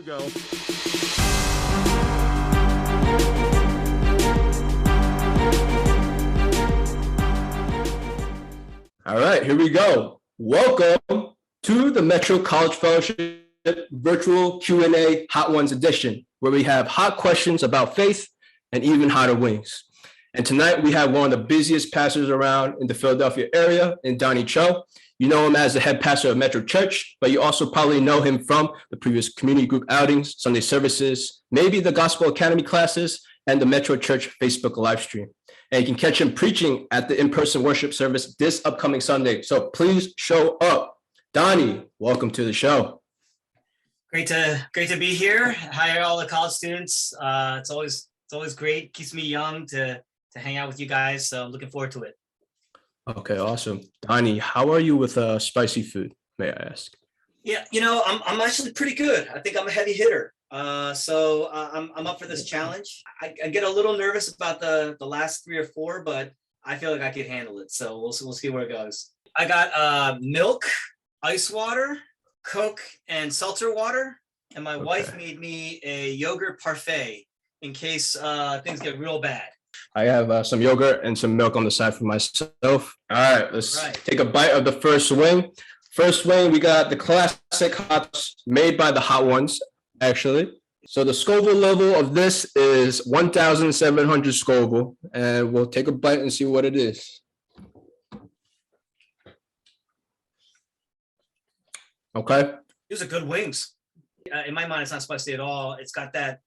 we go. All right, here we go. Welcome to the Metro College Fellowship Virtual Q&A Hot Ones edition, where we have hot questions about faith and even hotter wings. And tonight we have one of the busiest pastors around in the Philadelphia area, in Donny Cho. You know him as the head pastor of Metro Church, but you also probably know him from the previous community group outings, Sunday services, maybe the Gospel Academy classes, and the Metro Church Facebook live stream. And you can catch him preaching at the in-person worship service this upcoming Sunday. So please show up. Donny, welcome to the show. Great to be here. Hi, all the college students. It's always great. Keeps me young to hang out with you guys. So I'm looking forward to it. Okay, awesome. Donny, how are you with spicy food, may I ask? Yeah, I'm actually pretty good. I think I'm a heavy hitter. So I'm up for this challenge. I get a little nervous about the last 3 or 4, but I feel like I can handle it. So we'll see where it goes. I got milk, ice water, Coke, and seltzer water. And my wife made me a yogurt parfait in case things get real bad. I have some yogurt and some milk on the side for myself. All right, let's take a bite of the first wing. First wing, we got the classic hots made by the hot ones, actually. So the Scoville level of this is 1,700 Scoville, and we'll take a bite and see what it is. Okay. These are good wings. In my mind, it's not spicy at all. It's got that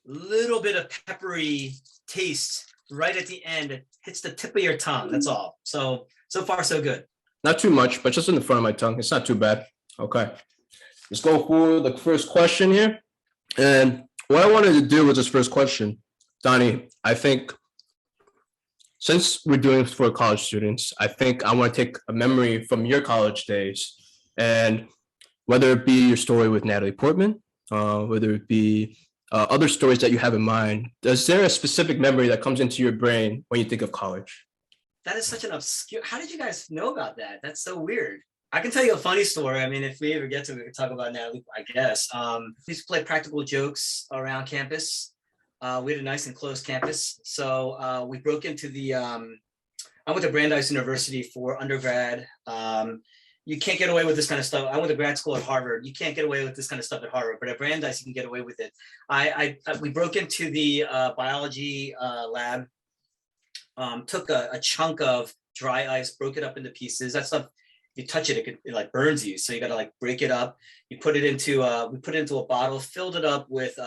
little bit of peppery taste right at the end. It hits the tip of your tongue. That's all. So far, so good. Not too much, but just in the front of my tongue. It's not too bad. Okay. Let's go for the first question here. And what I wanted to do with this first question, Donny, I think since we're doing this for college students, I think I want to take a memory from your college days, and whether it be your story with Natalie Portman, whether it be other stories that you have in mind, is there a specific memory that comes into your brain when you think of college? That is such an obscure. How did you guys know about that? That's so weird. I can tell you a funny story. I mean, if we ever get to it, we can talk about Natalie, I guess. We used to play practical jokes around campus. We had a nice enclosed campus. So we broke into I went to Brandeis University for undergrad. You can't get away with this kind of stuff. I went to grad school at Harvard. You can't get away with this kind of stuff at Harvard, but at Brandeis, you can get away with it. We broke into the biology lab, took a chunk of dry ice, broke it up into pieces. That stuff, you touch it, it like burns you. So you got to like break it up. You put it into, we put it into a bottle, filled it up with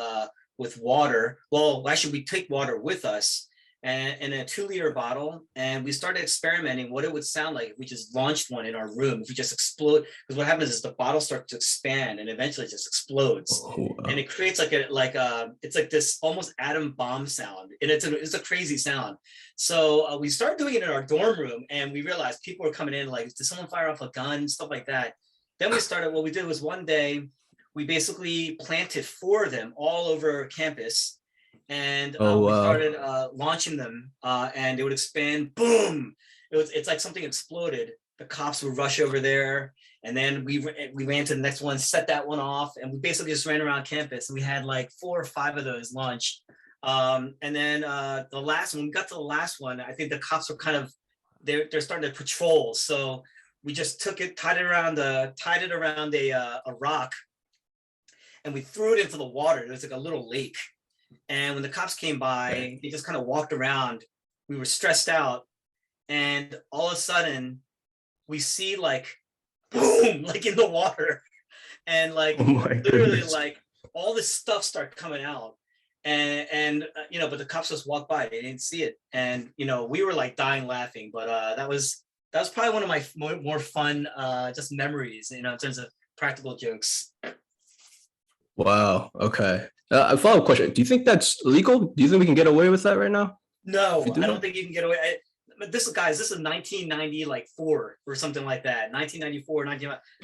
water. Well, actually we take water with us, and in a 2-liter bottle, and we started experimenting what it would sound like if we just launched one in our room. If we just explode, because what happens is the bottle starts to expand and eventually it just explodes. And it creates it's like this almost atom bomb sound, and it's a crazy sound. So we started doing it in our dorm room, and we realized people were coming in like, did someone fire off a gun, stuff like that. Then we started, what we did was one day we basically planted 4 of them all over campus. And we started launching them, and they would expand. Boom! It's like something exploded. The cops would rush over there, and then we ran to the next one, set that one off, and we basically just ran around campus. And we had like 4 or 5 of those launched. And then the last one, we got to the last one. I think the cops were they're starting to patrol. So we just took it, tied it around a rock, and we threw it into the water. It was like a little lake. And when the cops came by, they just kind of walked around. We were stressed out. And all of a sudden, we see like, boom, like in the water. And like, literally like all this stuff started coming out. And but the cops just walked by. They didn't see it. And, we were like dying laughing. But that was probably one of my more fun just memories, in terms of practical jokes. Wow. Okay. A follow-up question. Do you think that's legal? Do you think we can get away with that right now? No, I don't think you can get away. This is 1994 or something like that. 1994,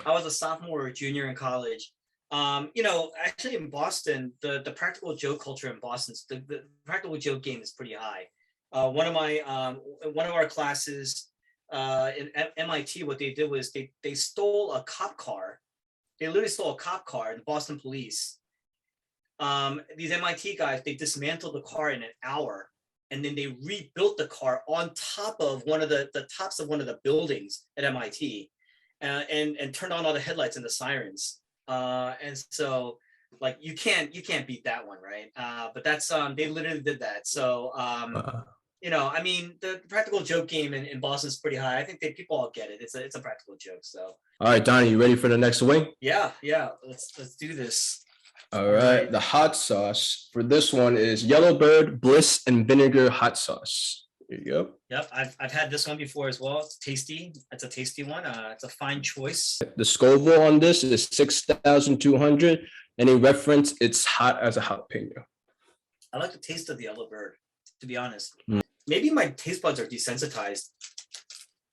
I was a sophomore or junior in college. Actually in Boston, the practical joke culture in Boston, the practical joke game is pretty high. One of our classes at MIT, what they did was they stole a cop car. They literally stole a cop car, the Boston police, these MIT guys, they dismantled the car in an hour, and then they rebuilt the car on top of one of the tops of one of the buildings at MIT, and turned on all the headlights and the sirens. And so like you can't beat that one, right? But that's they literally did that. So I mean, the practical joke game in Boston is pretty high. I think people all get it. It's a practical joke. So All right, Donny, you ready for the next swing? yeah, let's do this. All right. The hot sauce for this one is Yellowbird, Bliss, and Vinegar hot sauce. There you go. Yep, I've had this one before as well. It's tasty. It's a tasty one. It's a fine choice. The Scoville on this is 6,200. And in reference, it's hot as a jalapeno. I like the taste of the Yellowbird, to be honest. Maybe my taste buds are desensitized.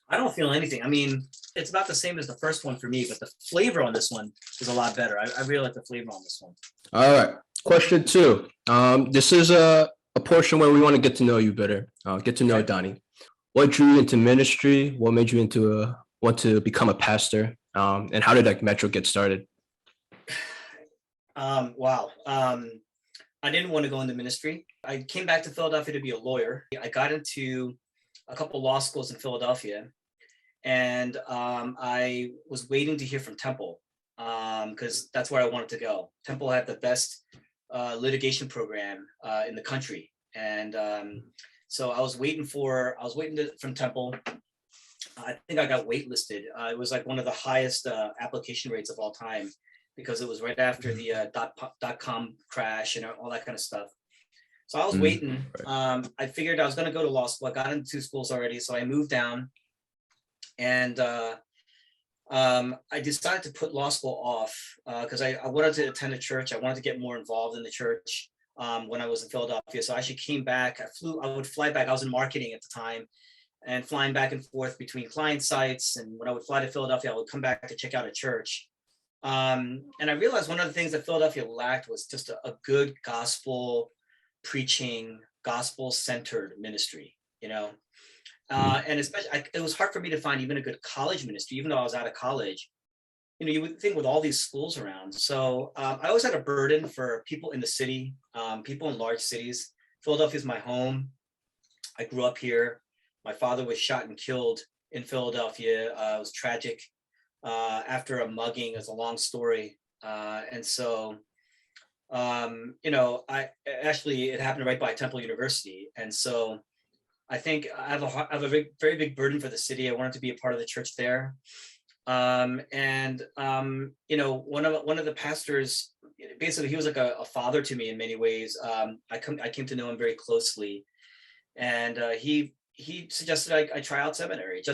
I don't feel anything. I mean, it's about the same as the first one for me, but the flavor on this one is a lot better. I really like the flavor on this one. All right. Question 2. This is a portion where we want to get to know you better. Get to know Donny. What drew you into ministry? What made you want to become a pastor? And how did like Metro get started? Wow. I didn't want to go into ministry. I came back to Philadelphia to be a lawyer. I got into a couple law schools in Philadelphia, and I was waiting to hear from Temple because that's where I wanted to go. Temple had the best litigation program in the country, and so I was waiting from Temple. I think I got waitlisted. It was like one of the highest application rates of all time, because it was right after the dot-com crash and all that kind of stuff. So I was waiting. I figured I was going to go to law school. I got into 2 schools already. So I moved down, and I decided to put law school off because I wanted to attend a church. I wanted to get more involved in the church when I was in Philadelphia. So I actually came back. I would fly back. I was in marketing at the time, and flying back and forth between client sites. And when I would fly to Philadelphia, I would come back to check out a church. And I realized one of the things that Philadelphia lacked was just a good gospel preaching, gospel-centered ministry, and especially it was hard for me to find even a good college ministry, even though I was out of college. You would think with all these schools around. So I always had a burden for people in the city, people in large cities. Philadelphia is my home. I grew up here. My father was shot and killed in Philadelphia. It was tragic. After a mugging. It's a long story. And so, it happened right by Temple University. And so I think I have a very big burden for the city. I wanted to be a part of the church there. One of the pastors, basically he was like a father to me in many ways. I came to know him very closely, and he suggested I try out seminary I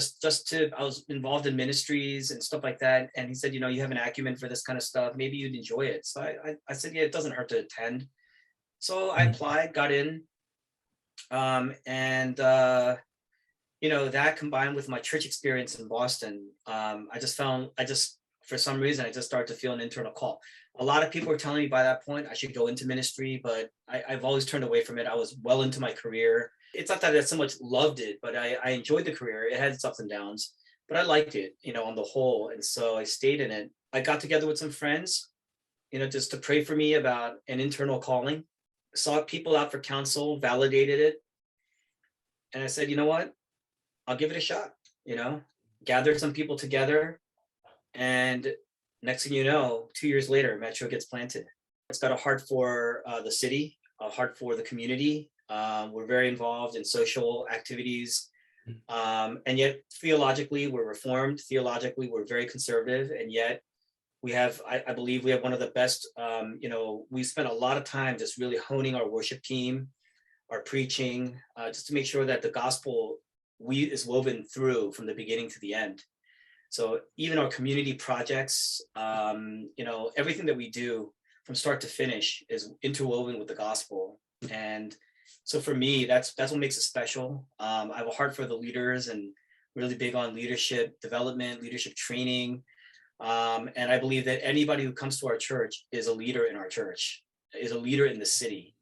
was involved in ministries and stuff like that. And he said, you have an acumen for this kind of stuff. Maybe you'd enjoy it. So I said, yeah, it doesn't hurt to attend. So I applied, got in. That combined with my church experience in Boston, for some reason, I just started to feel an internal call. A lot of people were telling me by that point I should go into ministry, but I've always turned away from it. I was well into my career. It's not that I so much loved it, but I enjoyed the career. It had its ups and downs, but I liked it, on the whole. And so I stayed in it. I got together with some friends, just to pray for me about an internal calling, sought people out for counsel, validated it. And I said, you know what? I'll give it a shot, gathered some people together. And next thing you know, 2 years later, Metro gets planted. It's got a heart for the city, a heart for the community. We're very involved in social activities. And yet theologically, we're reformed. Theologically, we're very conservative. And yet I believe we have one of the best, we spent a lot of time just really honing our worship team, our preaching, just to make sure that the gospel is woven through from the beginning to the end. So even our community projects, everything that we do from start to finish is interwoven with the gospel. And so for me, that's what makes it special. I have a heart for the leaders and really big on leadership development, leadership training. And I believe that anybody who comes to our church is a leader in our church, is a leader in the city.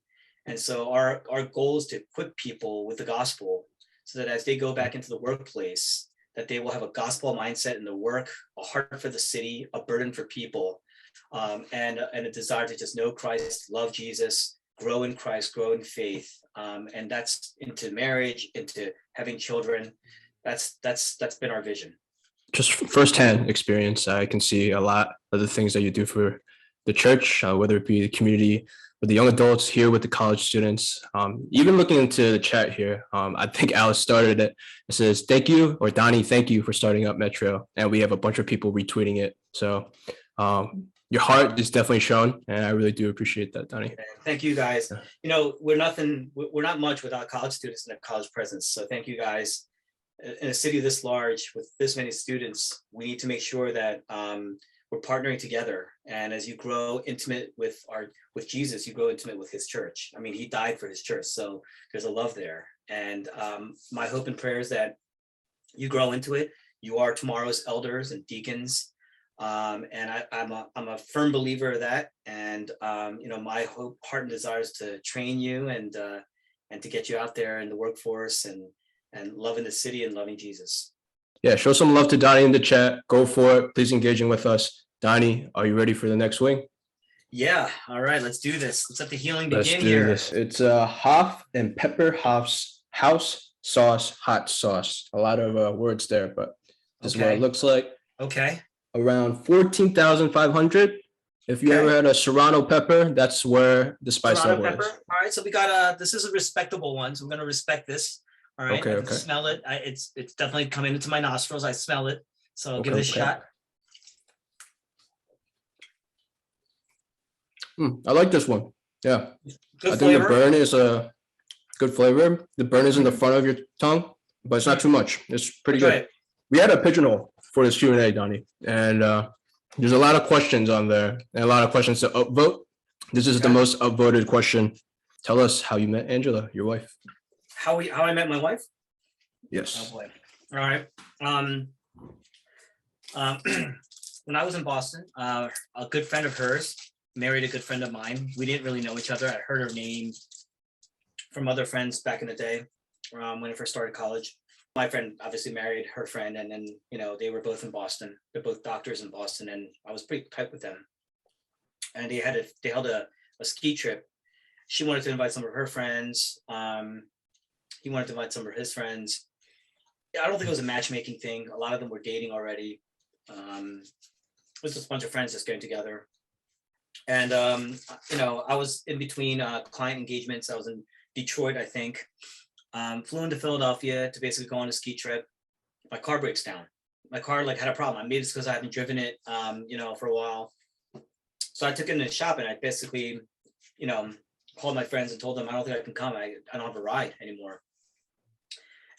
And so our goal is to equip people with the gospel so that as they go back into the workplace, that they will have a gospel mindset in the work, a heart for the city, a burden for people, and a desire to just know Christ, love Jesus, grow in Christ, grow in faith, and that's into marriage, into having children. That's been our vision. Just firsthand experience, I can see a lot of the things that you do for the church, whether it be the community, with the young adults, here with the college students. Even looking into the chat here, I think Alice started it. It says, thank you, or Donny, thank you for starting up Metro. And we have a bunch of people retweeting it. So your heart is definitely shown, and I really do appreciate that, Donny. Thank you, guys. You know, we're not much without college students and their college presence. So thank you, guys. In a city this large with this many students, we need to make sure that we're partnering together. And as you grow intimate with Jesus, you grow intimate with his church. I mean, he died for his church, so there's a love there. And my hope and prayer is that you grow into it. You are tomorrow's elders and deacons, and I'm a firm believer of that. And you know, my hope, heart, and desire is to train you and to get you out there in the workforce and loving the city and loving Jesus. Yeah, show some love to Donny in the chat. Go for it. Please engaging with us. Donny, are you ready for the next wing? Yeah. All right, let's do this. Let's let the healing begin. Let's do here. this. It's Hoff and Pepper Hoff's house sauce, hot sauce. A lot of words there, but this is what it looks like. Okay. Around 14,500. If you ever had a Serrano pepper, that's where the spice Serrano level is. pepper. All right, so we got this is a respectable one, so we're gonna respect this. All right. Okay. I can smell it. It's definitely coming into my nostrils. I smell it. So I'll give it a shot. I like this one. Yeah. Good I flavor. think the burn is a good flavor. The burn is in the front of your tongue, but it's not too much. It's pretty good. We had a pigeonhole for this Q&A, Donny, and there's a lot of questions on there and a lot of questions to upvote. This is the most upvoted question. Tell us how you met Angela, your wife. How I met my wife? Yes. Oh boy. All right. When I was in Boston, a good friend of hers married a good friend of mine. We didn't really know each other. I heard her name from other friends back in the day when I first started college. My friend obviously married her friend, and then, you know, they were both in Boston. They're both doctors in Boston, and I was pretty tight with them. And they held a ski trip. She wanted to invite some of her friends. He wanted to invite some of his friends. I don't think it was a matchmaking thing. A lot of them were dating already. It was just a bunch of friends just getting together. And, you know, I was in between client engagements. I was in Detroit, I think. Flew into Philadelphia to basically go on a ski trip. My car breaks down. My car had a problem. I made it because I haven't driven it, you know, for a while. So I took it in the shop and I basically, you know, called my friends and told them, I don't think I can come. I don't have a ride anymore.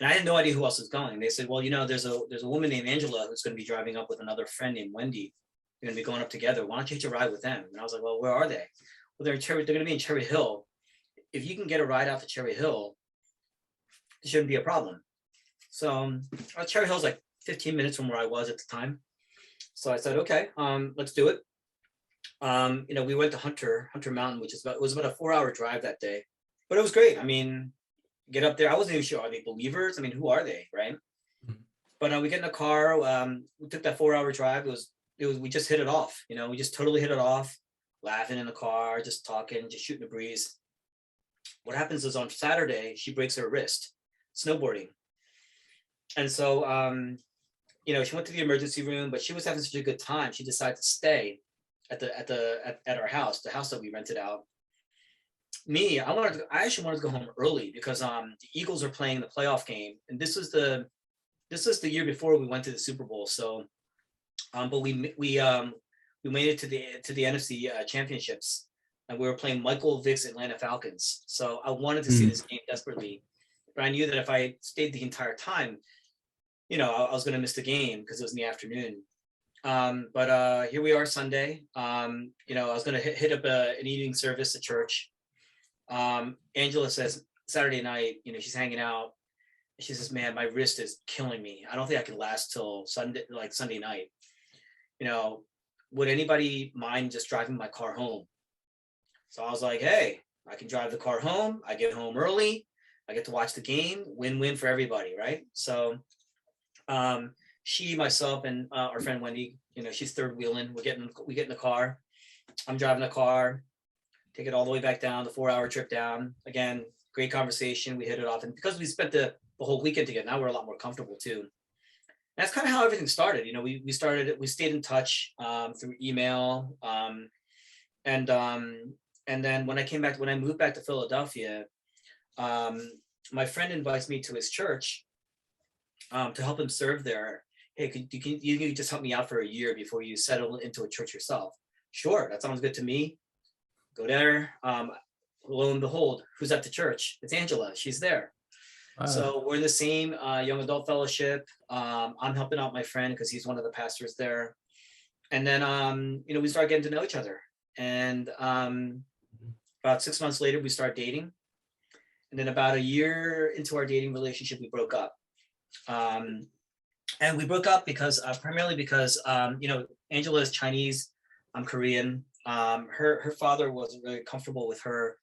And I had no idea who else was going. They said, well, you know, there's a woman named Angela who's going to be driving up with another friend named Wendy. They're going to be going up together. Why don't you hitch a ride with them? And I was like, well, where are they? Well, they're going to be in Cherry Hill. If you can get a ride out to Cherry Hill, it shouldn't be a problem. So Cherry Hill's like 15 minutes from where I was at the time. So I said, okay, let's do it. You know, we went to Hunter Mountain, which was about a 4-hour drive that day, but it was great. I mean, get up there. I wasn't even sure, are they believers? I mean, who are they, right? But we get in the car. We took that 4-hour drive. We just hit it off. You know, we just totally hit it off, laughing in the car, just talking, just shooting the breeze. What happens is on Saturday, she breaks her wrist snowboarding. And so, you know, she went to the emergency room, but she was having such a good time. She decided to stay at our house, the house that we rented out. Me, I actually wanted to go home early because the Eagles are playing the playoff game, and this was the year before we went to the Super Bowl. So, but we made it to the NFC championships, and we were playing Michael Vick's Atlanta Falcons. So I wanted to see this game desperately, but I knew that if I stayed the entire time, you know, I was going to miss the game because it was in the afternoon. But here we are Sunday. You know, I was going to hit up an evening service at church. Angela says Saturday night, you know, she's hanging out. She says, man, my wrist is killing me. I don't think I can last till Sunday night. You know, would anybody mind just driving my car home? So I was like, hey, I can drive the car home. I get home early. I get to watch the game. Win-win for everybody, right? So she, myself, and our friend Wendy, you know, she's third wheeling. We get in the car. I'm driving the car, take it all the way back down, the 4-hour trip down. Again, great conversation. We hit it off. And because we spent the whole weekend together, now we're a lot more comfortable too. And that's kind of how everything started. You know, we stayed in touch through email. And then when I moved back to Philadelphia, my friend invites me to his church to help him serve there. Hey, you can just help me out for a year before you settle into a church yourself? Sure, that sounds good to me. Go there. Lo and behold, who's at the church? It's Angela. She's there. So we're in the same young adult fellowship. I'm helping out my friend because he's one of the pastors there. And then, we started getting to know each other. And about 6 months later, we started dating. And then about a year into our dating relationship, we broke up. And we broke up because primarily because, Angela is Chinese. I'm Korean. Her father wasn't really comfortable with her,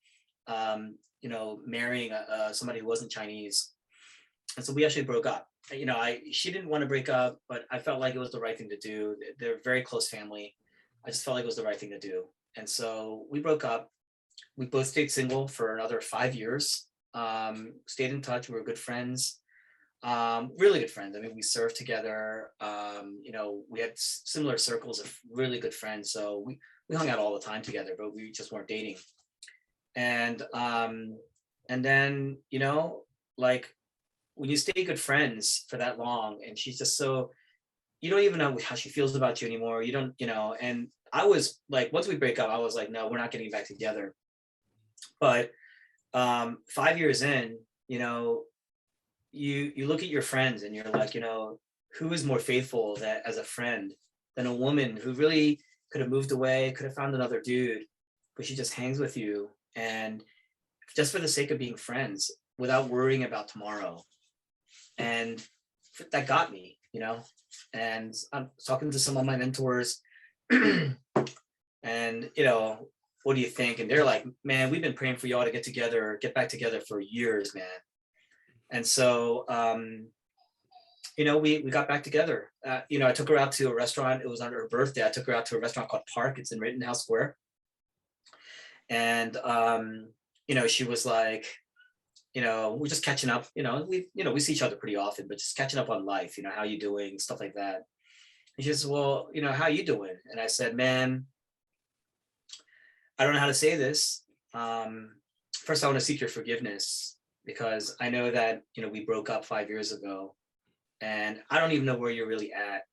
marrying somebody who wasn't Chinese. And so we actually broke up. She didn't want to break up, but I felt like it was the right thing to do. They're a very close family. I just felt like it was the right thing to do. And so we broke up. We both stayed single for another 5 years, stayed in touch. We were good friends, really good friends. I mean, we served together. We had similar circles of really good friends. So we hung out all the time together, but we just weren't dating. And then, when you stay good friends for that long, and she's just so, you don't even know how she feels about you anymore. You don't, and I was like, once we break up, I was like, no, we're not getting back together. But 5 years in, you look at your friends and you're like, who is more faithful as a friend than a woman who really could have moved away, could have found another dude, but she just hangs with you, and just for the sake of being friends without worrying about tomorrow. And that got me, and I'm talking to some of my mentors and, what do you think? And they're like, man, we've been praying for y'all to get back together for years, man. And so, we got back together. I took her out to a restaurant. It was on her birthday. I took her out to a restaurant called Park. It's in Rittenhouse Square. And, she was like, we're just catching up, we see each other pretty often, but just catching up on life, how you doing, stuff like that. And she says, well, how you doing? And I said, man, I don't know how to say this. First, I want to seek your forgiveness because I know that, we broke up 5 years ago and I don't even know where you're really at,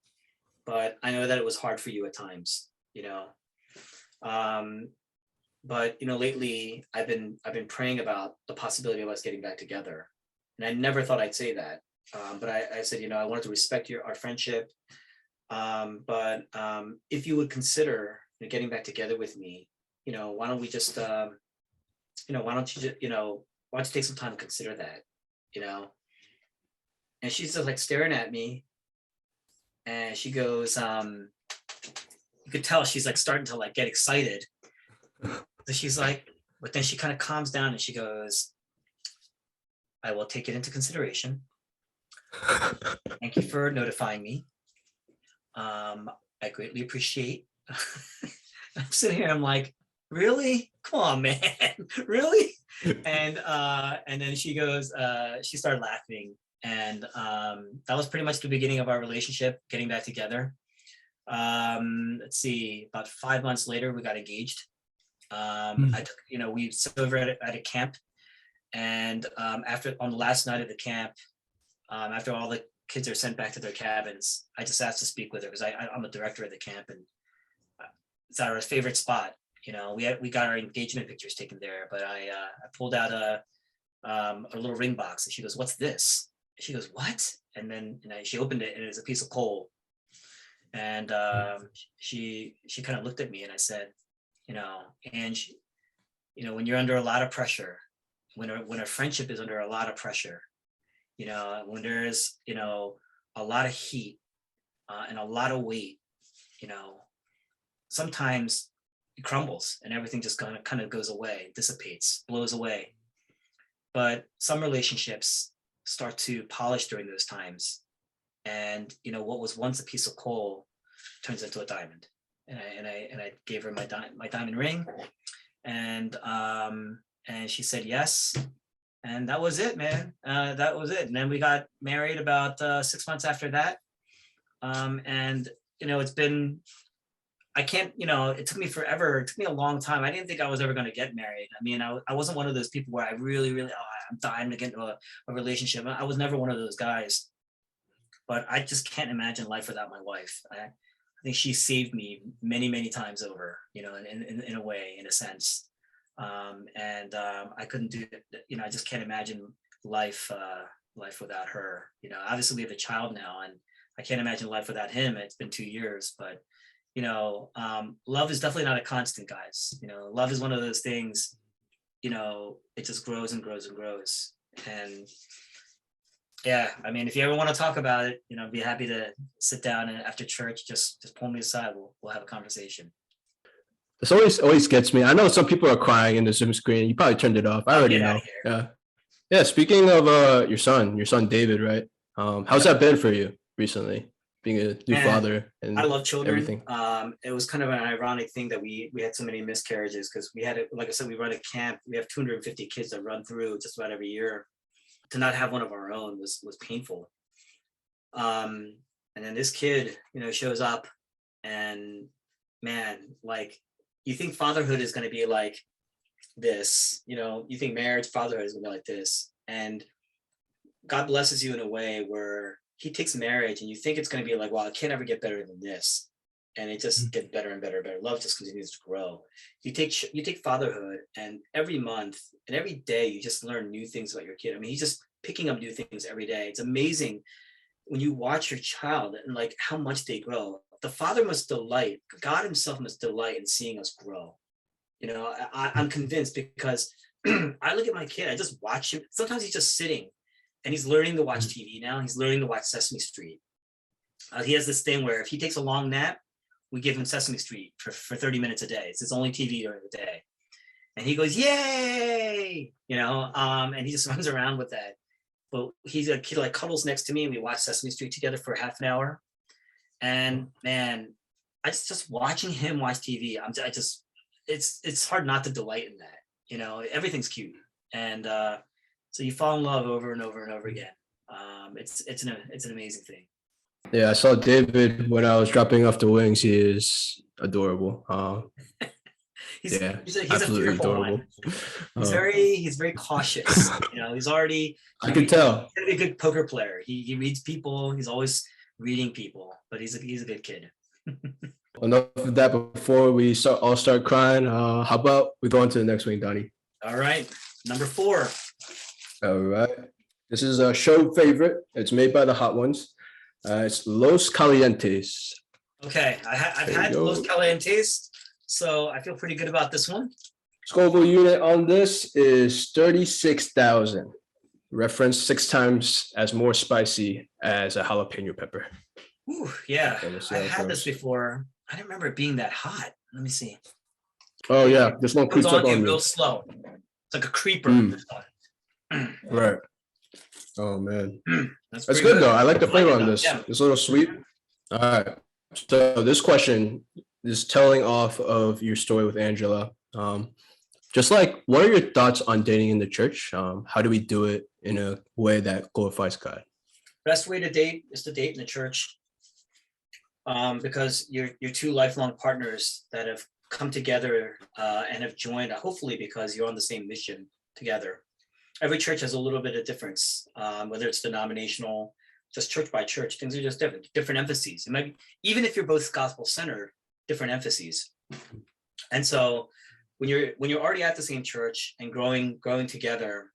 but I know that it was hard for you at times, but lately I've been praying about the possibility of us getting back together, and I never thought I'd say that. But I said, I wanted to respect our friendship, but if you would consider getting back together with me, why don't we just, why don't you take some time to consider that, And she's just like staring at me, and she goes, you could tell she's like starting to like get excited. So she's like, but then she kind of calms down and she goes, I will take it into consideration. Thank you for notifying me. I greatly appreciate. I'm sitting here, I'm like, really? Come on, man, really? And then she goes, she started laughing. And that was pretty much the beginning of our relationship, getting back together. Let's see, about 5 months later, we got engaged. I took, we served at a camp, and on the last night of the camp, after all the kids are sent back to their cabins, I just asked to speak with her because I'm a director of the camp, and it's our favorite spot. We got our engagement pictures taken there, but I pulled out a little ring box, and she goes, "What's this?" She goes, "What?" And then she opened it, and it was a piece of coal. And she kind of looked at me, and I said, and when you're under a lot of pressure, when a friendship is under a lot of pressure, when there's, a lot of heat and a lot of weight, sometimes it crumbles and everything just kind of goes away, dissipates, blows away. But some relationships start to polish during those times. And, what was once a piece of coal turns into a diamond. I gave her my diamond ring, and she said yes, and that was it, man. That was it. And then we got married about 6 months after that, and it's been. I can't, it took me forever. It took me a long time. I didn't think I was ever going to get married. I mean, I wasn't one of those people where I really, really, I'm dying to get into a relationship. I was never one of those guys. But I just can't imagine life without my wife. I think she saved me many, many times over, in a way, in a sense. I couldn't do it. I just can't imagine life without her. Obviously we have a child now, and I can't imagine life without him. It's been 2 years, but love is definitely not a constant, guys. Love is one of those things, it just grows and grows and grows. And yeah, I mean, if you ever want to talk about it, be happy to sit down and after church, just pull me aside. We'll have a conversation. This always gets me. I know some people are crying in the Zoom screen. You probably turned it off. I already know. Yeah. Yeah. Speaking of your son David, right? How's that been for you recently? Being a new father and I love children. Everything. It was kind of an ironic thing that we had so many miscarriages because we had like I said, we run a camp. We have 250 kids that run through just about every year. To not have one of our own was painful. And then this kid, shows up, and man, like you think fatherhood is going to be like this, you think marriage, fatherhood is going to be like this, and God blesses you in a way where he takes marriage and you think it's going to be like, well, it can't ever get better than this. And it just gets better and better and better. Love just continues to grow. You take fatherhood, and every month and every day you just learn new things about your kid. I mean, he's just picking up new things every day. It's amazing when you watch your child and like how much they grow. The father must delight, God himself must delight in seeing us grow. I'm convinced because I look at my kid, I just watch him. Sometimes he's just sitting and he's learning to watch TV now. He's learning to watch Sesame Street. He has this thing where if he takes a long nap, we give him Sesame Street for 30 minutes a day. It's his only TV during the day. And he goes, yay, and he just runs around with that. But he's a kid like cuddles next to me, and we watch Sesame Street together for half an hour. And man, I just watching him watch TV. It's hard not to delight in that. Everything's cute. And so you fall in love over and over and over again. It's an amazing thing. Yeah, I saw David when I was dropping off the wings. He is adorable. He's a absolutely fearful adorable. One. He's very cautious. He's already. I can tell. He's gonna be a good poker player. He reads people. He's always reading people. But he's a good kid. Enough of that before we start crying. How about we go on to the next one, Donny? All right, number 4. All right. This is a show favorite. It's made by the Hot Ones. It's Los Calientes. Okay, I've had Los Calientes, so I feel pretty good about this one. Scoville unit on this is 36,000. Reference 6 times as more spicy as a jalapeno pepper. Ooh, yeah, I've had this before. I didn't remember it being that hot. Let me see. Oh yeah, this one creeps up on me real slow. It's like a creeper. Right. Oh man, that's good though. I like the flavor on this. Yeah. It's a little sweet. All right. So this question is telling off of your story with Angela. Just like, what are your thoughts on dating in the church? How do we do it in a way that glorifies God? Best way to date is to date in the church, because you're 2 lifelong partners that have come together and have joined, hopefully because you're on the same mission together. Every church has a little bit of difference, whether it's denominational, just church by church, things are just different emphases. It might be, even if you're both gospel centered, different emphases. And so when you're already at the same church and growing together,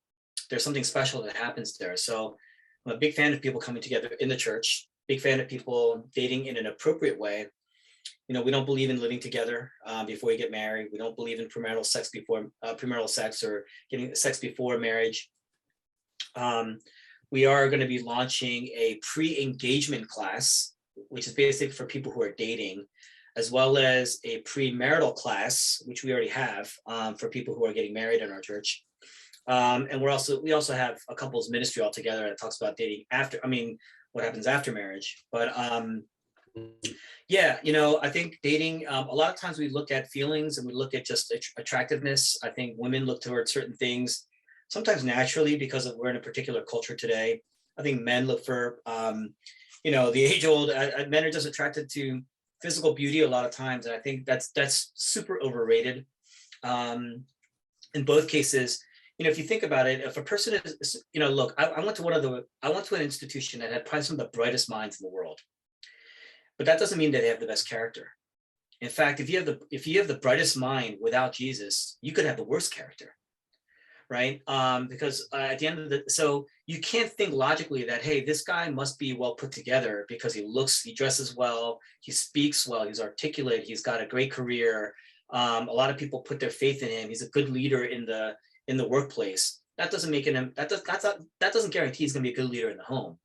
there's something special that happens there. So I'm a big fan of people coming together in the church, big fan of people dating in an appropriate way. We don't believe in living together before you get married. We don't believe in premarital sex or getting sex before marriage. We are going to be launching a pre-engagement class, which is basically for people who are dating, as well as a premarital class, which we already have for people who are getting married in our church. And we also have a couples ministry altogether that talks about dating after, what happens after marriage. But Yeah, I think dating, a lot of times we look at feelings and we look at just attractiveness. I think women look towards certain things, sometimes naturally because we're in a particular culture today. I think men look for, the age old, men are just attracted to physical beauty a lot of times. And I think that's super overrated. In both cases, if you think about it, if a person is, look, I went to an institution that had probably some of the brightest minds in the world. But that doesn't mean that they have the best character. In fact, if you have the brightest mind without Jesus, you could have the worst character, right? Because at the end of so you can't think logically that, hey, this guy must be well put together because he dresses well, he speaks well, he's articulate, he's got a great career. A lot of people put their faith in him. He's a good leader in the workplace. That doesn't make him. That doesn't guarantee he's going to be a good leader in the home.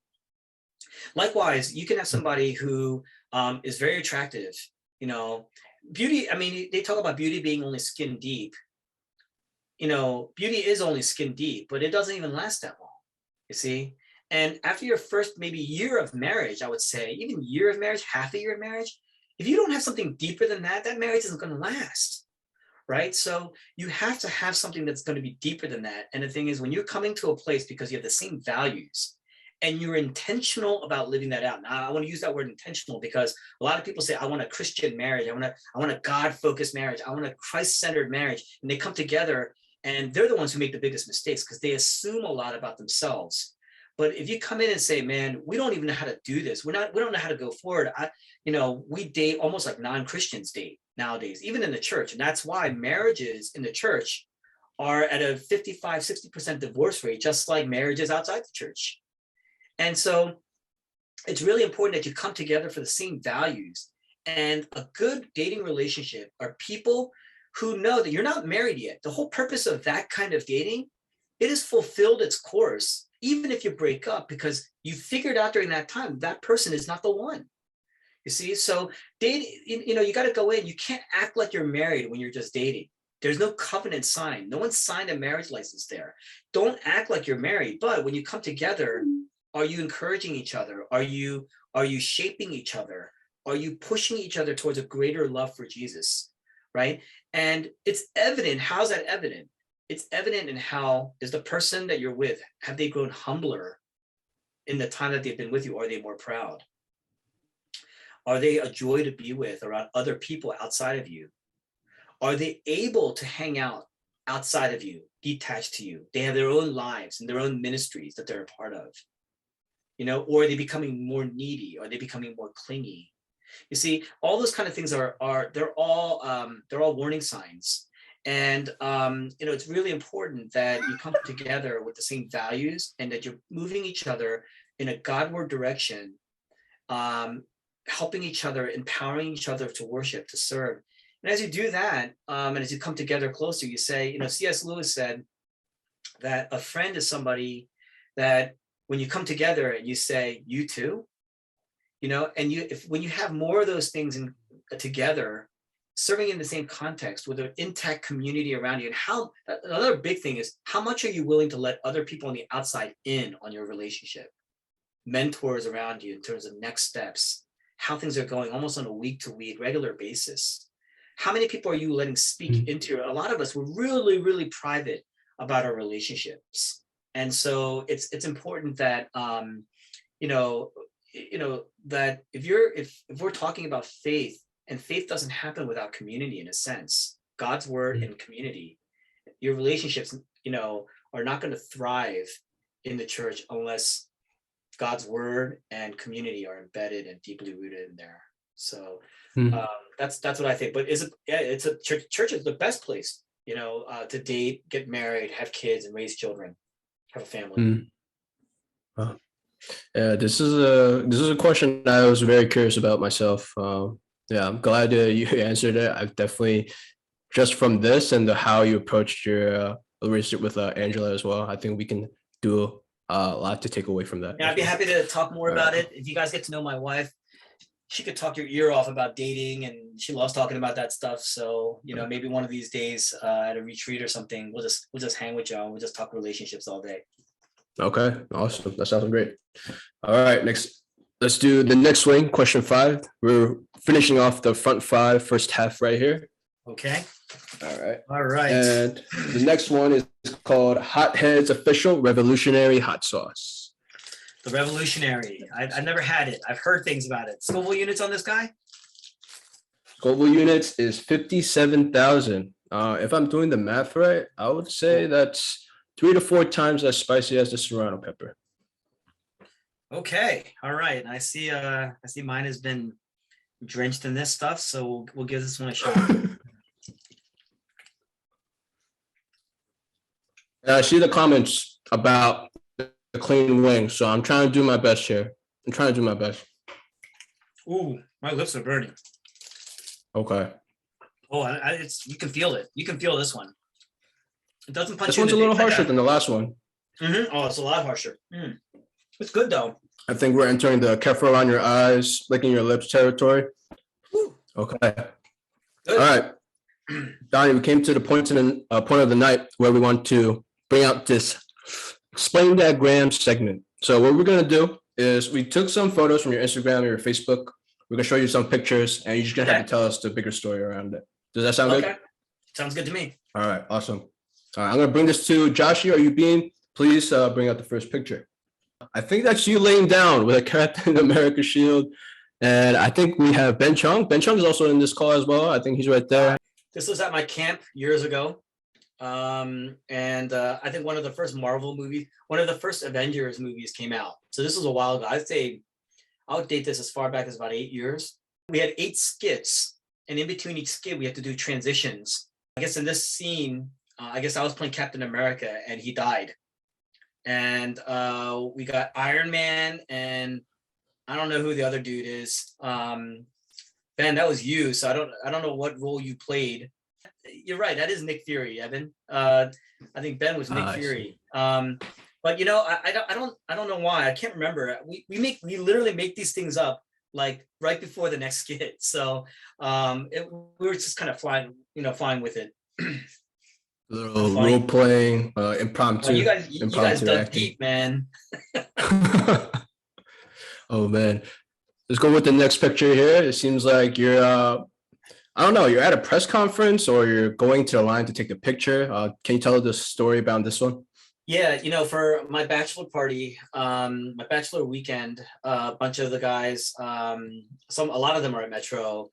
Likewise, you can have somebody who is very attractive. Beauty. I mean, they talk about beauty being only skin deep. Beauty is only skin deep, but it doesn't even last that long. You see. And after your first maybe year of marriage, I would say even year of marriage, half a year of marriage, if you don't have something deeper than that, that marriage isn't going to last. Right. So you have to have something that's going to be deeper than that. And the thing is, when you're coming to a place because you have the same values, and you're intentional about living that out. Now, I want to use that word intentional because a lot of people say, I want a Christian marriage. I want a God-focused marriage. I want a Christ-centered marriage. And they come together and they're the ones who make the biggest mistakes because they assume a lot about themselves. But if you come in and say, man, we don't even know how to do this. We don't know how to go forward. We date almost like non-Christians date nowadays, even in the church. And that's why marriages in the church are at a 55-60% divorce rate, just like marriages outside the church. And so it's really important that you come together for the same values. And a good dating relationship are people who know that you're not married yet. The whole purpose of that kind of dating, it has fulfilled its course, even if you break up, because you figured out during that time that person is not the one. You see, so dating, you got to go in. You can't act like you're married when you're just dating. There's no covenant signed. No one signed a marriage license there. Don't act like you're married. But when you come together, are you encouraging each other? Are you shaping each other? Are you pushing each other towards a greater love for Jesus? Right? And it's evident. How's that evident? It's evident in how is the person that you're with, have they grown humbler in the time that they've been with you? Or are they more proud? Are they a joy to be with around other people outside of you? Are they able to hang out outside of you, detached to you? They have their own lives and their own ministries that they're a part of. Or are they becoming more needy? Are they becoming more clingy? You see, all those kind of things they're all warning signs. And it's really important that you come together with the same values and that you're moving each other in a Godward direction, helping each other, empowering each other to worship, to serve. And as you do that, and as you come together closer, you say, C.S. Lewis said that a friend is somebody that when you come together and you say, you too, and when you have more of those things together, serving in the same context with an intact community around you, and another big thing is how much are you willing to let other people on the outside in on your relationship? Mentors around you in terms of next steps, how things are going almost on a week-to-week regular basis. How many people are you letting speak into it? A lot of us, we're really, really private about our relationships. And so it's important that that if we're talking about faith, and faith doesn't happen without community in a sense, God's word and community, your relationships are not going to thrive in the church unless God's word and community are embedded and deeply rooted in there. So that's what I think. But it's a church is the best place to date, get married, have kids, and raise children, have a family. Wow. Yeah, this is a question I was very curious about myself. Yeah, I'm glad you answered it. I've definitely, just from this and how you approached your relationship with Angela as well, I think we can do a lot to take away from that. Yeah, I'd be happy to talk more about it. If you guys get to know my wife, she could talk your ear off about dating, and she loves talking about that stuff. So maybe one of these days at a retreat or something, we'll just hang with y'all. We'll just talk relationships all day. Okay, awesome. That sounds great. All right, next Let's do the next swing, question 5. We're finishing off the front 5 first half right here. Okay. All right. All right. And the next one is called Hothead's Official Revolutionary Hot Sauce. The Revolutionary. I've never had it. I've heard things about it. Scoville units on this guy? Scoville units is 57,000. If I'm doing the math right, I would say that's 3 to 4 times as spicy as the serrano pepper. Okay. All right. I see mine has been drenched in this stuff, so we'll give this one a shot. I see the comments about the clean wing, so I'm trying to do my best here. I'm trying to do my best. Ooh, my lips are burning. Okay. Oh, you can feel it. You can feel this one. It doesn't punch. This one's a little harsher than the last one. Mm-hmm. Oh, it's a lot harsher. It's good though. I think we're entering the careful around your eyes, licking your lips territory. Woo. Okay. Good. All right. Donny, we came to the point of the night where we want to bring out this Explain That Gram segment. So what we're going to do is we took some photos from your Instagram or your Facebook. We're going to show you some pictures, and you're just going to have to tell us the bigger story around it. Does that sound good? Sounds good to me. All right. Awesome. All right. I'm going to bring this to Joshie. Are you being? Please bring out the first picture. I think that's you laying down with a Captain America shield. And I think we have Ben Chung. Ben Chung is also in this call as well. I think he's right there. This was at my camp years ago. I think one of the first Marvel movies, one of the first Avengers movies came out. So this was a while ago. I'd say I would date this as far back as about 8 years. We had 8 skits, and in between each skit, we had to do transitions. I guess in this scene, I guess I was playing Captain America, and he died. And we got Iron Man, and I don't know who the other dude is. Ben, that was you. So I don't know what role you played. You're right. That is Nick Fury, Evan. I think Ben was Nick Fury. But you know, I don't know why. I can't remember. We literally make these things up like right before the next skit. So we were just kind of flying with it. A little role playing, impromptu. You guys dug deep, man. Oh man. Let's go with the next picture here. It seems like you're I don't know, you're at a press conference or you're going to the line to take a picture. Can you tell the story about this one? Yeah, you know, for my bachelor party, my bachelor weekend, a bunch of the guys, a lot of them are at Metro.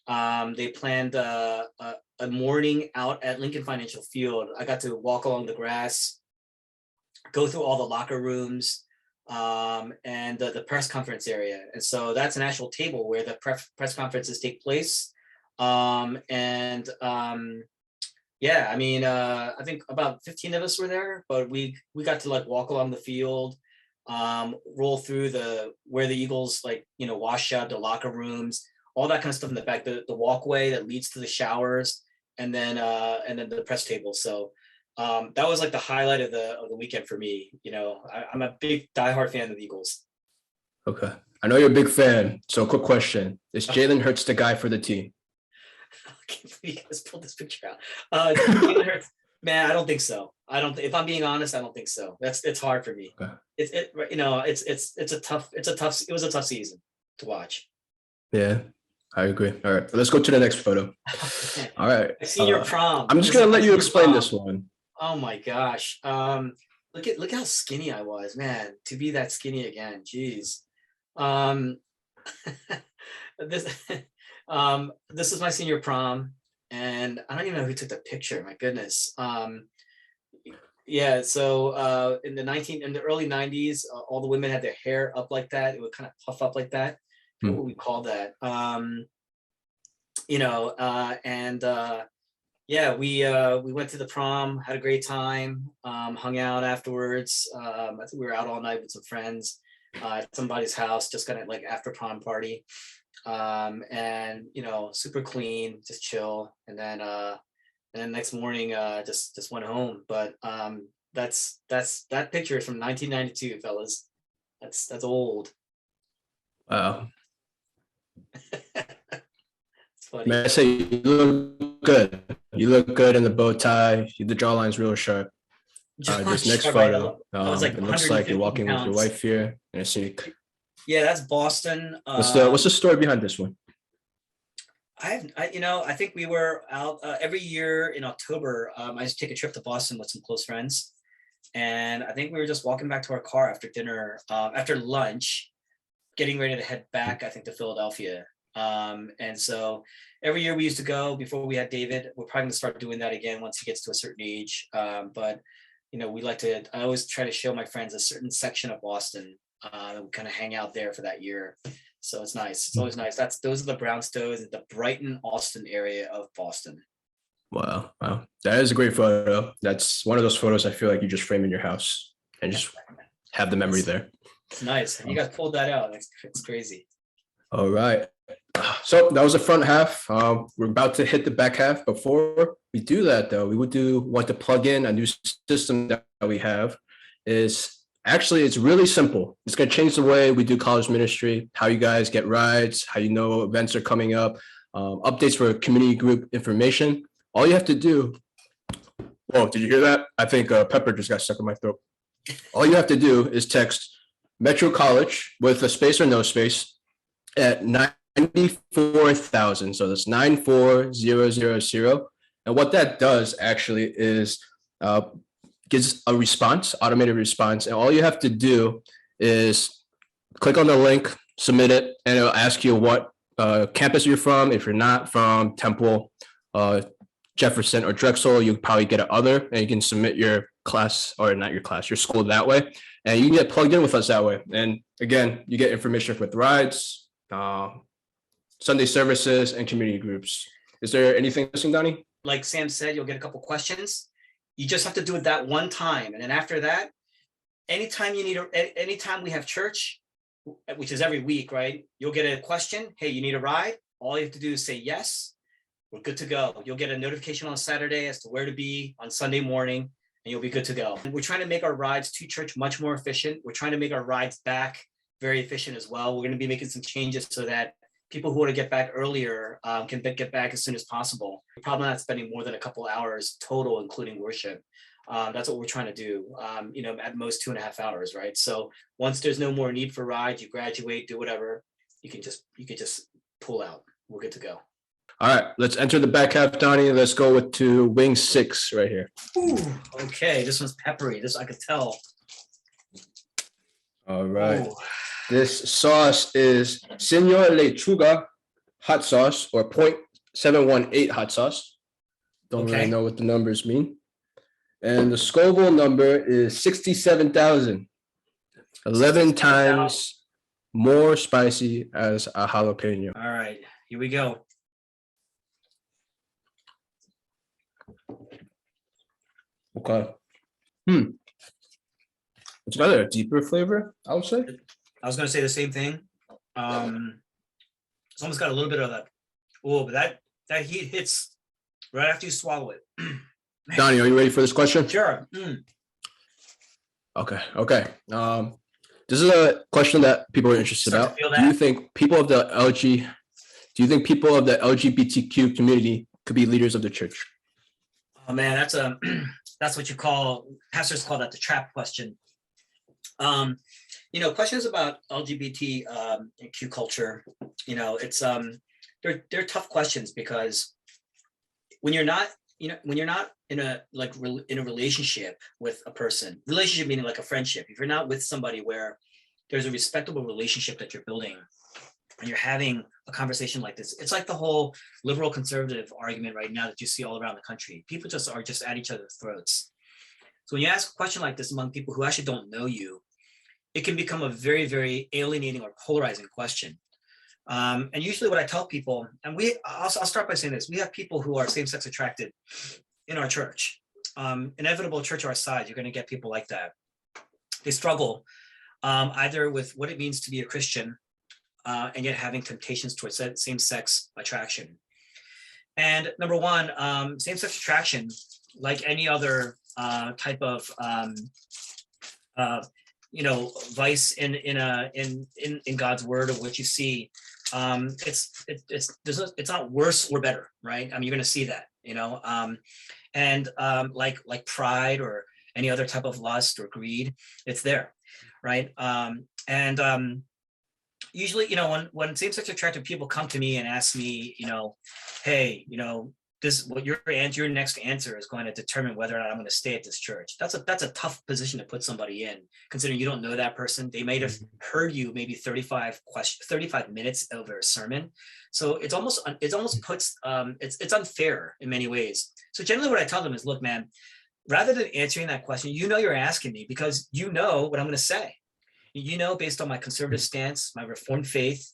They planned a morning out at Lincoln Financial Field. I got to walk along the grass, go through all the locker rooms, and the press conference area. And so that's an actual table where the press conferences take place. Yeah, I mean, I think about 15 of us were there, but we got to like walk along the field, roll through where the Eagles wash out the locker rooms, all that kind of stuff in the back, the walkway that leads to the showers, and then the press table. So that was like the highlight of the weekend for me. You know, I'm a big diehard fan of the Eagles. Okay, I know you're a big fan. So quick question: is Jalen Hurts the guy for the team? I can't believe you guys pulled this picture out. Jalen Hurts, man, I don't think so. If I'm being honest, I don't think so. It's hard for me. Okay. It was a tough season to watch. Yeah, I agree. All right, let's go to the next photo. All right. I see your prom. I'm just gonna let you explain this one. Oh my gosh. Look how skinny I was, man. To be that skinny again, jeez. This is my senior prom, and I don't even know who took the picture. My goodness. Yeah. So in the early 90s, all the women had their hair up like that. It would kind of puff up like that. What would we call that? Yeah, we went to the prom, had a great time, hung out afterwards. I think we were out all night with some friends at somebody's house, just kind of like after prom party. And you know, super clean, just chill, and then next morning just went home. But that picture is from 1992, fellas. That's old. Wow. It's funny. Man, I say you look good. You look good in the bow tie. The jawline's real sharp. This next photo, I was like it looks like you're walking with your wife here, and I see Yeah, that's Boston. What's the story behind this one? I think we were out every year in October. I used to take a trip to Boston with some close friends, and I think we were just walking back to our car after dinner, after lunch, getting ready to head back, I think, to Philadelphia. And so every year we used to go before we had David. We're probably gonna start doing that again once he gets to a certain age. But we like to, I always try to show my friends a certain section of Boston. We kind of hang out there for that year. So it's nice. It's always nice. Those are the brownstones, the Brighton, Austin area of Boston. Wow. Wow. That is a great photo. That's one of those photos I feel like you just frame in your house and just have the memory there. It's nice. You guys pulled that out. It's crazy. All right. So that was the front half. We're about to hit the back half. Before we do that, though, we want to plug in a new system that we have. It's really simple. It's going to change the way we do college ministry, how you guys get rides, how you know events are coming up, updates for community group information. All you have to do. Whoa, did you hear that? I think pepper just got stuck in my throat. All you have to do is text Metro College with a space or no space at 94,000. So that's 94000. And what that does actually is gives a response, automated response. And all you have to do is click on the link, submit it, and it'll ask you what campus you're from. If you're not from Temple, Jefferson, or Drexel, you probably get an other, and you can submit your class, or not your class, your school that way. And you can get plugged in with us that way. And again, you get information with rides, Sunday services, and community groups. Is there anything missing, Donny? Like Sam said, you'll get a couple questions. You just have to do it that one time. And then after that, anytime we have church, which is every week, right? You'll get a question. Hey, you need a ride? All you have to do is say yes. We're good to go. You'll get a notification on Saturday as to where to be on Sunday morning, and you'll be good to go. And we're trying to make our rides to church much more efficient. We're trying to make our rides back very efficient as well. We're going to be making some changes so that people who want to get back earlier can get back as soon as possible. We're probably not spending more than a couple hours total, including worship. That's what we're trying to do, at most 2.5 hours, right? So once there's no more need for rides, you graduate, do whatever, you can just pull out. We're good to go. All right, let's enter the back half, Donny. Let's go to wing 6 right here. Ooh, okay, this one's peppery. This I could tell. All right. Ooh. This sauce is Señor Lechuga hot sauce, or 0.718 hot sauce. Don't really know what the numbers mean. And the Scoville number is 67,000. 11 times more spicy as a jalapeno. All right, here we go. Okay. It's got a deeper flavor, I would say. I was going to say the same thing. It's almost got a little bit of that. Oh, but that heat hits right after you swallow it. Donny, are you ready for this question? Sure. Okay. This is a question that people are interested about. Do you think people of the LGBTQ community could be leaders of the church? Oh man, that's what pastors call that the trap question. Questions about LGBTQ culture, it's they're tough questions, because when you're not in a relationship with a person, relationship meaning like a friendship, if you're not with somebody where there's a respectable relationship that you're building, and you're having a conversation like this, it's like the whole liberal conservative argument right now that you see all around the country. People are just at each other's throats. So when you ask a question like this among people who actually don't know you, it can become a very, very alienating or polarizing question. And usually what I tell people, and I'll start by saying this, we have people who are same-sex attracted in our church. Inevitable church our size, you're going to get people like that. They struggle either with what it means to be a Christian, and yet having temptations towards same-sex attraction. And number one, same-sex attraction, like any other type of vice in God's word, of what you see, it's not worse or better, right? I mean, you're going to see that, and like pride or any other type of lust or greed, it's there, right? usually, when same-sex attracted people come to me and ask me, hey, this what your next answer is going to determine whether or not I'm going to stay at this church. That's a tough position to put somebody in, considering you don't know that person. They might have heard you maybe 35 minutes over a sermon. So it's almost puts it's unfair in many ways. So generally what I tell them is, look, man, rather than answering that question, you're asking me because you know what I'm going to say. Based on my conservative stance, my Reformed faith,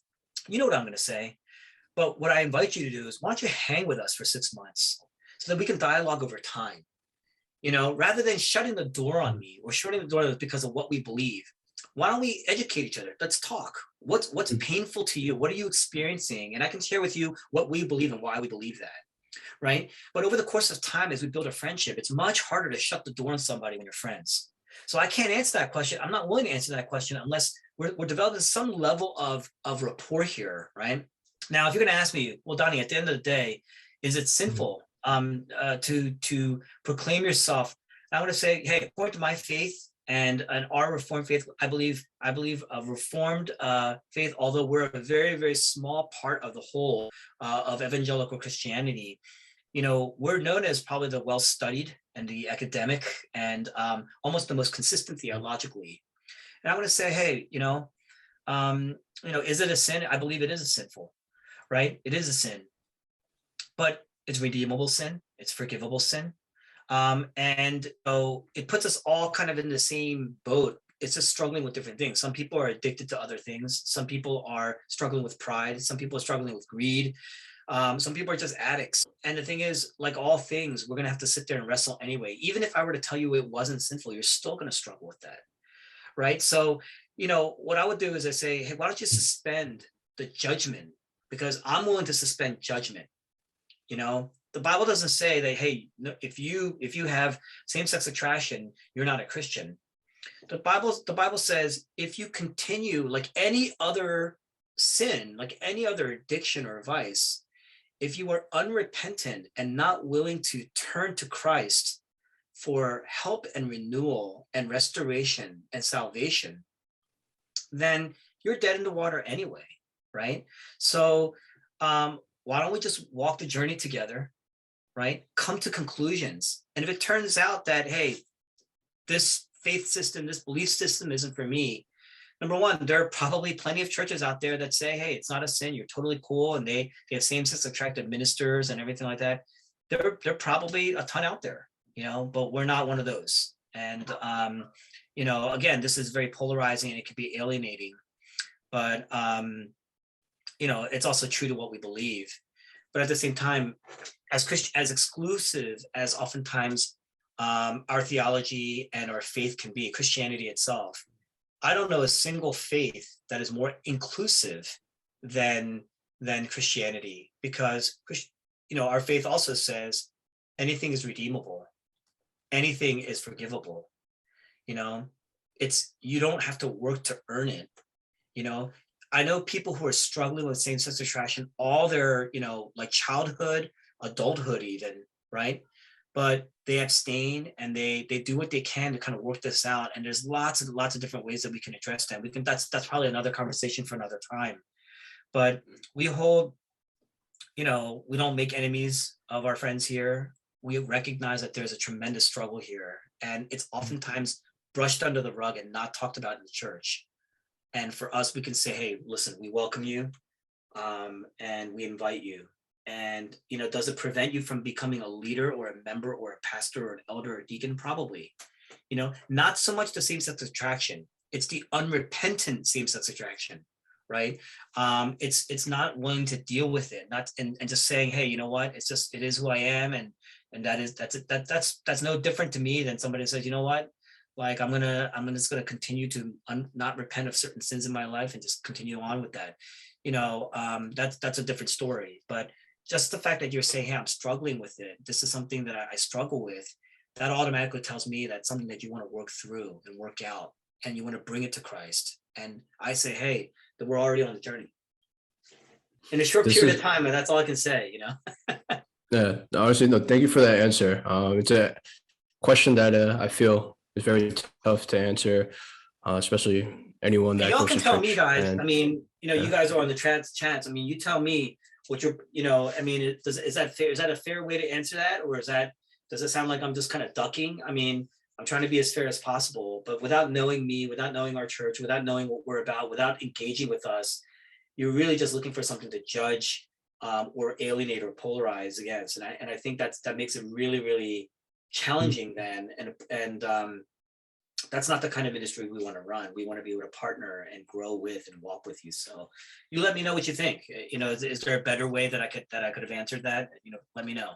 you know what I'm going to say. But what I invite you to do is, why don't you hang with us for 6 months so that we can dialogue over time, rather than shutting the door on me or shutting the door because of what we believe. Why don't we educate each other? Let's talk. What's painful to you? What are you experiencing? And I can share with you what we believe and why we believe that. Right. But over the course of time, as we build a friendship, it's much harder to shut the door on somebody when you're friends. So I can't answer that question. I'm not willing to answer that question unless we're developing some level of rapport here, right? Now, if you're going to ask me, well, Donny, at the end of the day, is it sinful to proclaim yourself? I want to say, hey, according to my faith and our Reformed faith, I believe a Reformed faith, although we're a very, very small part of the whole of evangelical Christianity, we're known as probably the well-studied and the academic and almost the most consistent theologically. And I want to say, hey, is it a sin? I believe it is a sinful, right? It is a sin, but it's redeemable sin. It's forgivable sin. And so it puts us all kind of in the same boat. It's just struggling with different things. Some people are addicted to other things. Some people are struggling with pride. Some people are struggling with greed. Some people are just addicts. And the thing is, like all things, we're going to have to sit there and wrestle anyway. Even if I were to tell you it wasn't sinful, you're still going to struggle with that. Right. So, what I would do is I say, hey, why don't you suspend the judgment? Because I'm willing to suspend judgment. The Bible doesn't say that, hey, if you have same-sex attraction, you're not a Christian. The Bible says if you continue like any other sin, like any other addiction or vice, if you are unrepentant and not willing to turn to Christ for help and renewal and restoration and salvation, then you're dead in the water anyway, right? So why don't we just walk the journey together, right? Come to conclusions. And if it turns out that, hey, this faith system, this belief system isn't for me, number one, there are probably plenty of churches out there that say, hey, it's not a sin, you're totally cool, and they have same-sex attracted ministers and everything like that. There are probably a ton out there, but we're not one of those. And again, this is very polarizing and it can be alienating, but it's also true to what we believe. But at the same time, as exclusive as oftentimes our theology and our faith can be, Christianity itself, I don't know a single faith that is more inclusive than Christianity, because our faith also says anything is redeemable, anything is forgivable. You don't have to work to earn it. I know people who are struggling with same-sex attraction all their, like childhood, adulthood even, right? But they abstain and they do what they can to kind of work this out. And there's lots of different ways that we can address that. That's probably another conversation for another time. But we hold, we don't make enemies of our friends here. We recognize that there's a tremendous struggle here, and it's oftentimes brushed under the rug and not talked about in the church. And for us, we can say, hey, listen, we welcome you, and we invite you. And, does it prevent you from becoming a leader or a member or a pastor or an elder or a deacon? Probably. Not so much the same-sex attraction. It's the unrepentant same-sex attraction, right? It's not willing to deal with it, and just saying, hey, you know what? It is who I am, and that's no different to me than somebody says, you know what? Like I'm just gonna continue to not repent of certain sins in my life and just continue on with that. That's a different story. But just the fact that you're saying, hey, I'm struggling with it, this is something that I struggle with, that automatically tells me that's something that you want to work through and work out, and you want to bring it to Christ. And I say, hey, that we're already on the journey in a short period of time, and that's all I can say. Yeah, honestly, no, thank you for that answer. It's a question that I feel is very tough to answer, especially anyone that y'all goes can to tell church. me, guys. And, I mean, you guys are on the chats. I mean, you tell me what you're, I mean, is that fair? Is that a fair way to answer that? Or does it sound like I'm just kind of ducking? I mean, I'm trying to be as fair as possible, but without knowing me, without knowing our church, without knowing what we're about, without engaging with us, you're really just looking for something to judge or alienate or polarize against. And I think that makes it really, really challenging then. And that's not the kind of industry we want to run. We want to be able to partner and grow with and walk with you. So you let me know what you think. Is there a better way that I could have answered that? Let me know.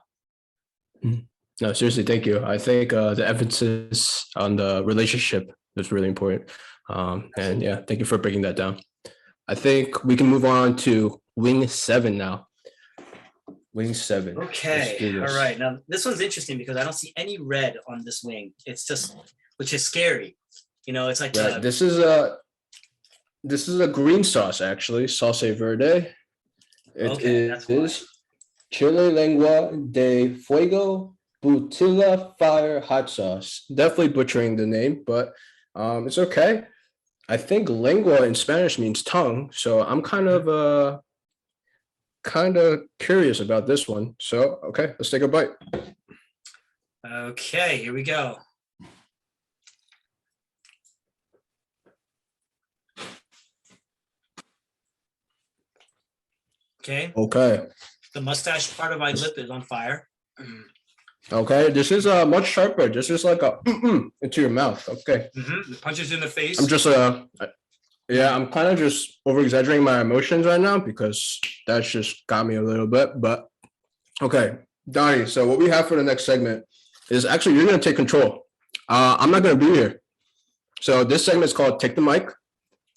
No, seriously, thank you. I think the emphasis on the relationship is really important. And yeah, thank you for breaking that down. I think we can move on to wing 7 now. Wing 7. Okay. All right. Now this one's interesting because I don't see any red on this wing. It's just, which is scary. It's like this is a green sauce actually, salsa verde. It is chile lengua de fuego butilla fire hot sauce. Definitely butchering the name, but it's okay. I think lengua in Spanish means tongue, so I'm kind of curious about this one. So okay, let's take a bite. Okay, here we go. Okay. The mustache part of my lip is on fire. Okay, this is much sharper. This is like a into your mouth. Okay. It punches in the face. I'm just I'm kind of just over exaggerating my emotions right now because that's just got me a little bit. But okay, Donnie. So what we have for the next segment is actually you're gonna take control. I'm not gonna be here. So this segment is called Take the Mic.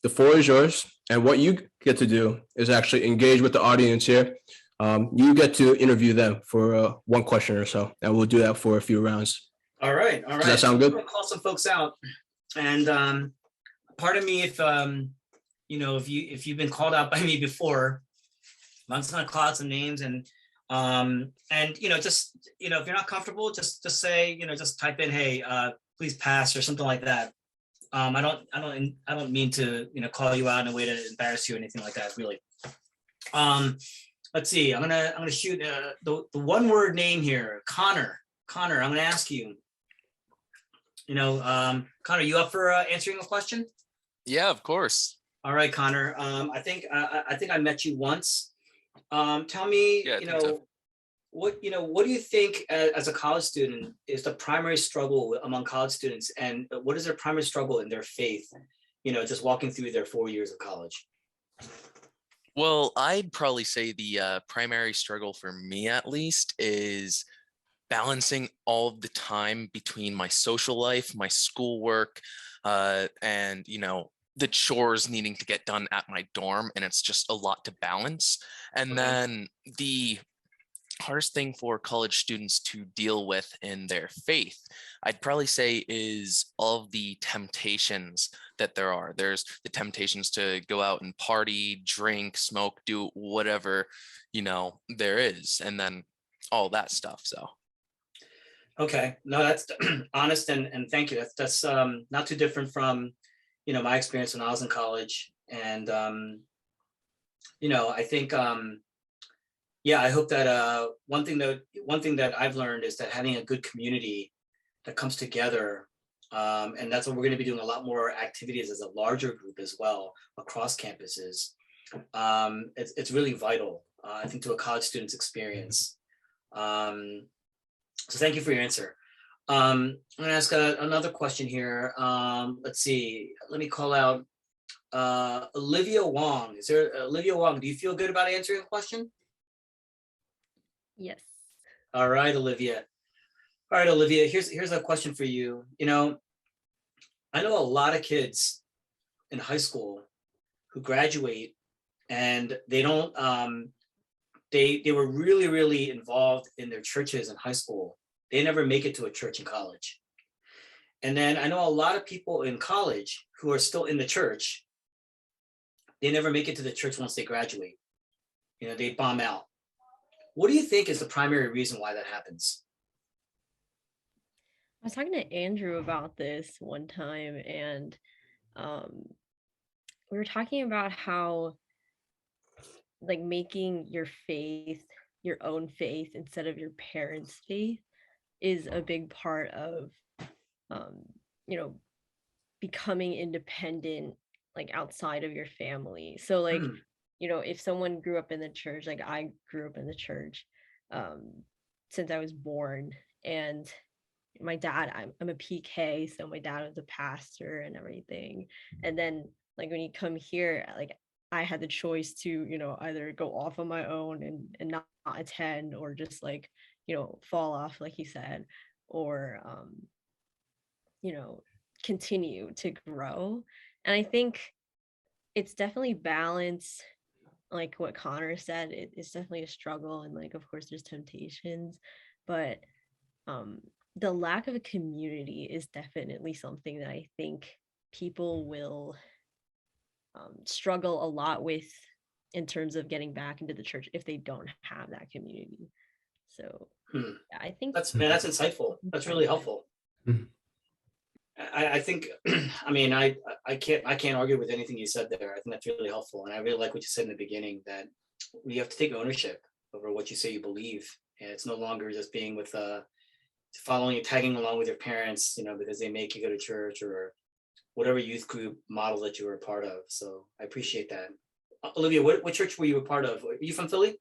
The floor is yours, and what you get to do is actually engage with the audience here. You get to interview them for one question or so, and we'll do that for a few rounds. All right. Does that sound good? I'm gonna call some folks out, and part of me, if you've been called out by me before, I'm just gonna call out some names, and if you're not comfortable, just say, just type in, hey, please pass or something like that. I don't mean to call you out in a way to embarrass you or anything like that, really. Let's see. I'm gonna shoot the one word name here. Connor, I'm gonna ask you. Connor, you up for answering a question? Yeah, of course. All right, Connor. I think I met you once. Tell me, what do you think as a college student is the primary struggle among college students, and what is their primary struggle in their faith? Just walking through their 4 years of college. Well, I'd probably say the primary struggle for me, at least, is balancing all of the time between my social life, my schoolwork, and the chores needing to get done at my dorm, and it's just a lot to balance. And then the hardest thing for college students to deal with in their faith, I'd probably say, is all of the temptations that there are. There's the temptations to go out and party, drink, smoke, do whatever, there is, and then all that stuff. So. Okay, no, that's honest, and thank you. That's not too different from, my experience when I was in college. And, I think, I hope that one thing that I've learned is that having a good community that comes together, and that's what we're going to be doing a lot more activities as a larger group as well across campuses. It's really vital, I think, to a college student's experience. So thank you for your answer. I'm going to ask another question here. Let's see. Let me call out Olivia Wong. Olivia Wong, do you feel good about answering a question? Yes. All right, Olivia. Here's a question for you. I know a lot of kids in high school who graduate and they don't they were really, really involved in their churches in high school. They never make it to a church in college. And then I know a lot of people in college who are still in the church. They never make it to the church once they graduate. They bomb out. What do you think is the primary reason why that happens? I was talking to Andrew about this one time, and we were talking about how like making your faith your own faith instead of your parents' faith is a big part of um, you know, becoming independent like outside of your family. So like, Hmm. you know, if someone grew up in the church, like I grew up in the church um since I was born, and my dad, I'm a PK, so my dad was a pastor and everything. And then like when you come here, like I had the choice to, you know, either go off on my own and not attend, or just like, you know, fall off like he said, or you know, continue to grow. And I think it's definitely balance, like what Connor said. It's definitely a struggle, and like of course there's temptations, but um the lack of a community is definitely something that I think people will struggle a lot with in terms of getting back into the church if they don't have that community. So Hmm. yeah, I think That's insightful. That's really helpful. Mhm. I think, I mean, I can't argue with anything you said there. I think that's really helpful, and I really like what you said in the beginning, that you have to take ownership over what you say you believe, and it's no longer just being with following, tagging along with your parents, you know, because they make you go to church or whatever youth group model that you were a part of. So I appreciate that. Olivia, what church were you a part of? Are you from Philly?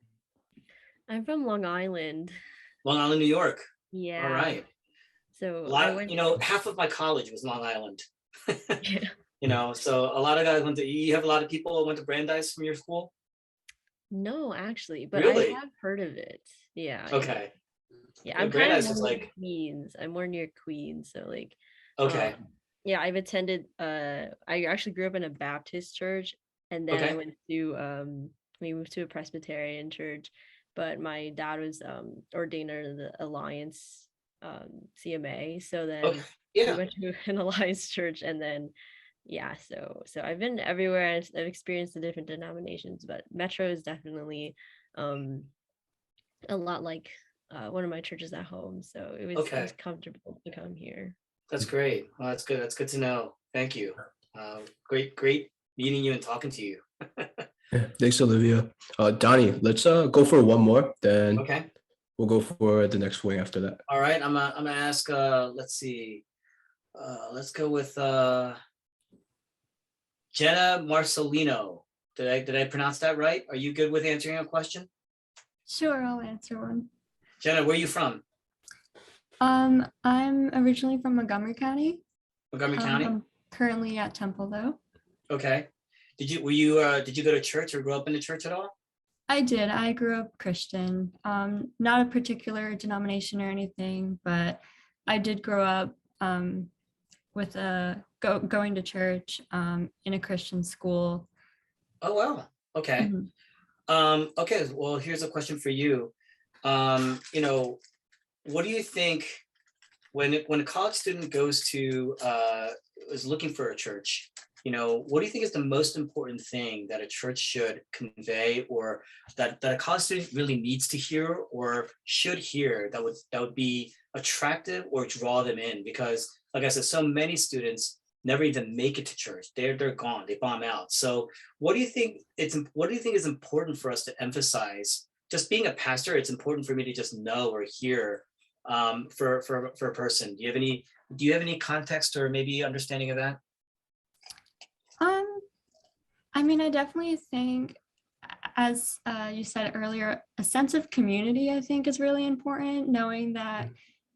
I'm from Long Island. Long Island, New York. All Yeah. right. A So I lot, went you know, half of my college was Long Island. yeah. You know, so a lot of guys went to, you have a lot of people who went to Brandeis from your school? No, actually, but I Really? have heard of it. Yeah, yeah. Okay. Yeah, Yeah, I'm kind of Brandeis more is near like, Queens. I'm more near Queens, so like okay, um yeah, I've attended I actually grew up in a Baptist church, and then I okay, went to we moved to a Presbyterian church, but my dad was ordained under the Alliance CMA, so okay, then we yeah. went to an Alliance church, and then yeah, so I've been everywhere. I've experienced the different denominations, but Metro is definitely um a lot like one of my churches at home. So it was Okay, comfortable to come here. that's great. Well, that's good. That's good to know. Thank you. Great meeting you and talking to you. Yeah, thanks, Olivia. Donnie, let's go for one more, then Okay. we'll go for the next wing after that. All right. I'm gonna ask. Let's see. Let's go with Jenna Marcelino. Did I pronounce that right? Are you good with answering a question? Sure, I'll answer one. Jenna, where are you from? I'm originally from Montgomery County. Montgomery County. I'm currently at Temple though. Okay. Did you go to church or grow up in the church at all? I did. I grew up Christian. Not a particular denomination or anything, but I did grow up with going to church in a Christian school. Oh wow. Okay. Mhm. Okay. Well, here's a question for you. You know, what do you think when a college student goes to is looking for a church? You know, what do you think is the most important thing that a church should convey, or that a college student really needs to hear or should hear, that would be attractive or draw them in? Because, like I said, so many students never even make it to church. They're gone. They bomb out. So, what do you think is important for us to emphasize? Just being a pastor, it's important for me to just know or hear for a person. Do you have any context or maybe understanding of that? Um, I mean, I definitely think, as you said earlier, a sense of community, I think, is really important, knowing that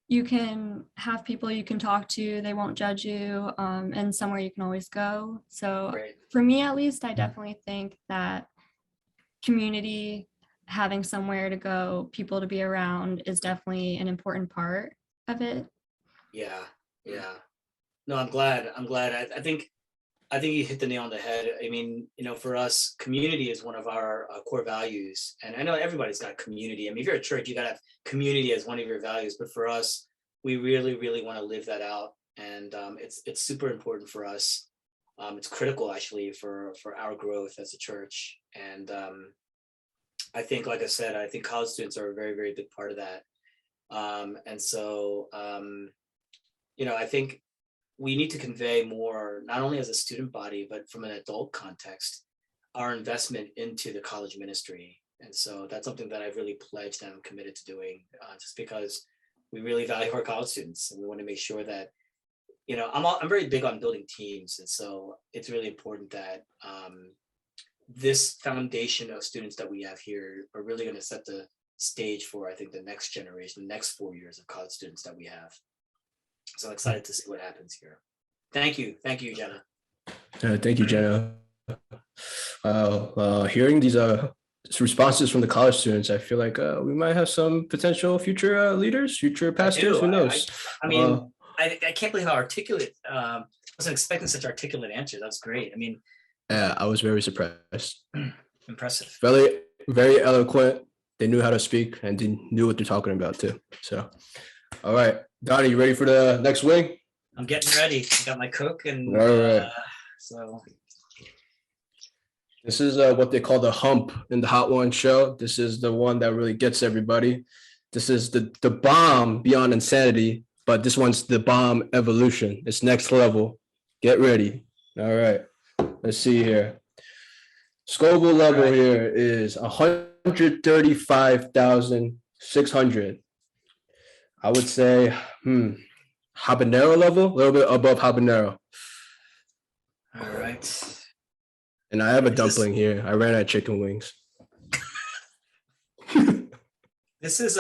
you can have people you can talk to, they won't judge you, and somewhere you can always go. So Right. for me, at least, I definitely think that community, having somewhere to go, people to be around is definitely an important part of it. Yeah. Yeah. No, I'm glad. I think you hit the nail on the head. I mean, you know, for us, community is one of our core values, and I know everybody's got community. I mean, if you're a church, you got to have community as one of your values. But for us, we really want to live that out, and it's super important for us. It's critical actually for our growth as a church, and I think, like I said, I think college students are a very big part of that. And so, you know, I think we need to convey more, not only as a student body, but from an adult context. our investment into the college ministry. And so that's something that I've really pledged and I'm committed to doing, just because we really value our college students and we want to make sure that, I'm very big on building teams. And so it's really important that this foundation of students that we have here are really going to set the stage for, I think, the next generation, the next 4 years of college students that we have. So I'm excited to see what happens here. Thank you, Jenna. Thank you, Jenna. Hearing these responses from the college students, I feel like we might have some potential future leaders, future pastors. Who knows? I mean, I can't believe how articulate. I wasn't expecting such articulate answers. That's great. I mean, yeah, I was very surprised. Impressive. Very, very eloquent. They knew how to speak and they knew what they're talking about too. So, all right, Donny, you ready for the next wing? I'm getting ready. I got my Coke and all right. So this is what they call the hump in the Hot One show. This is the one that really gets everybody. This is the bomb beyond insanity, but this one's the bomb evolution. It's next level. Get ready. All right. Let's see here. Scoville level here is 135,600. I would say habanero level, a little bit above habanero. All right. And I have a dumpling here. I ran out of chicken wings. This is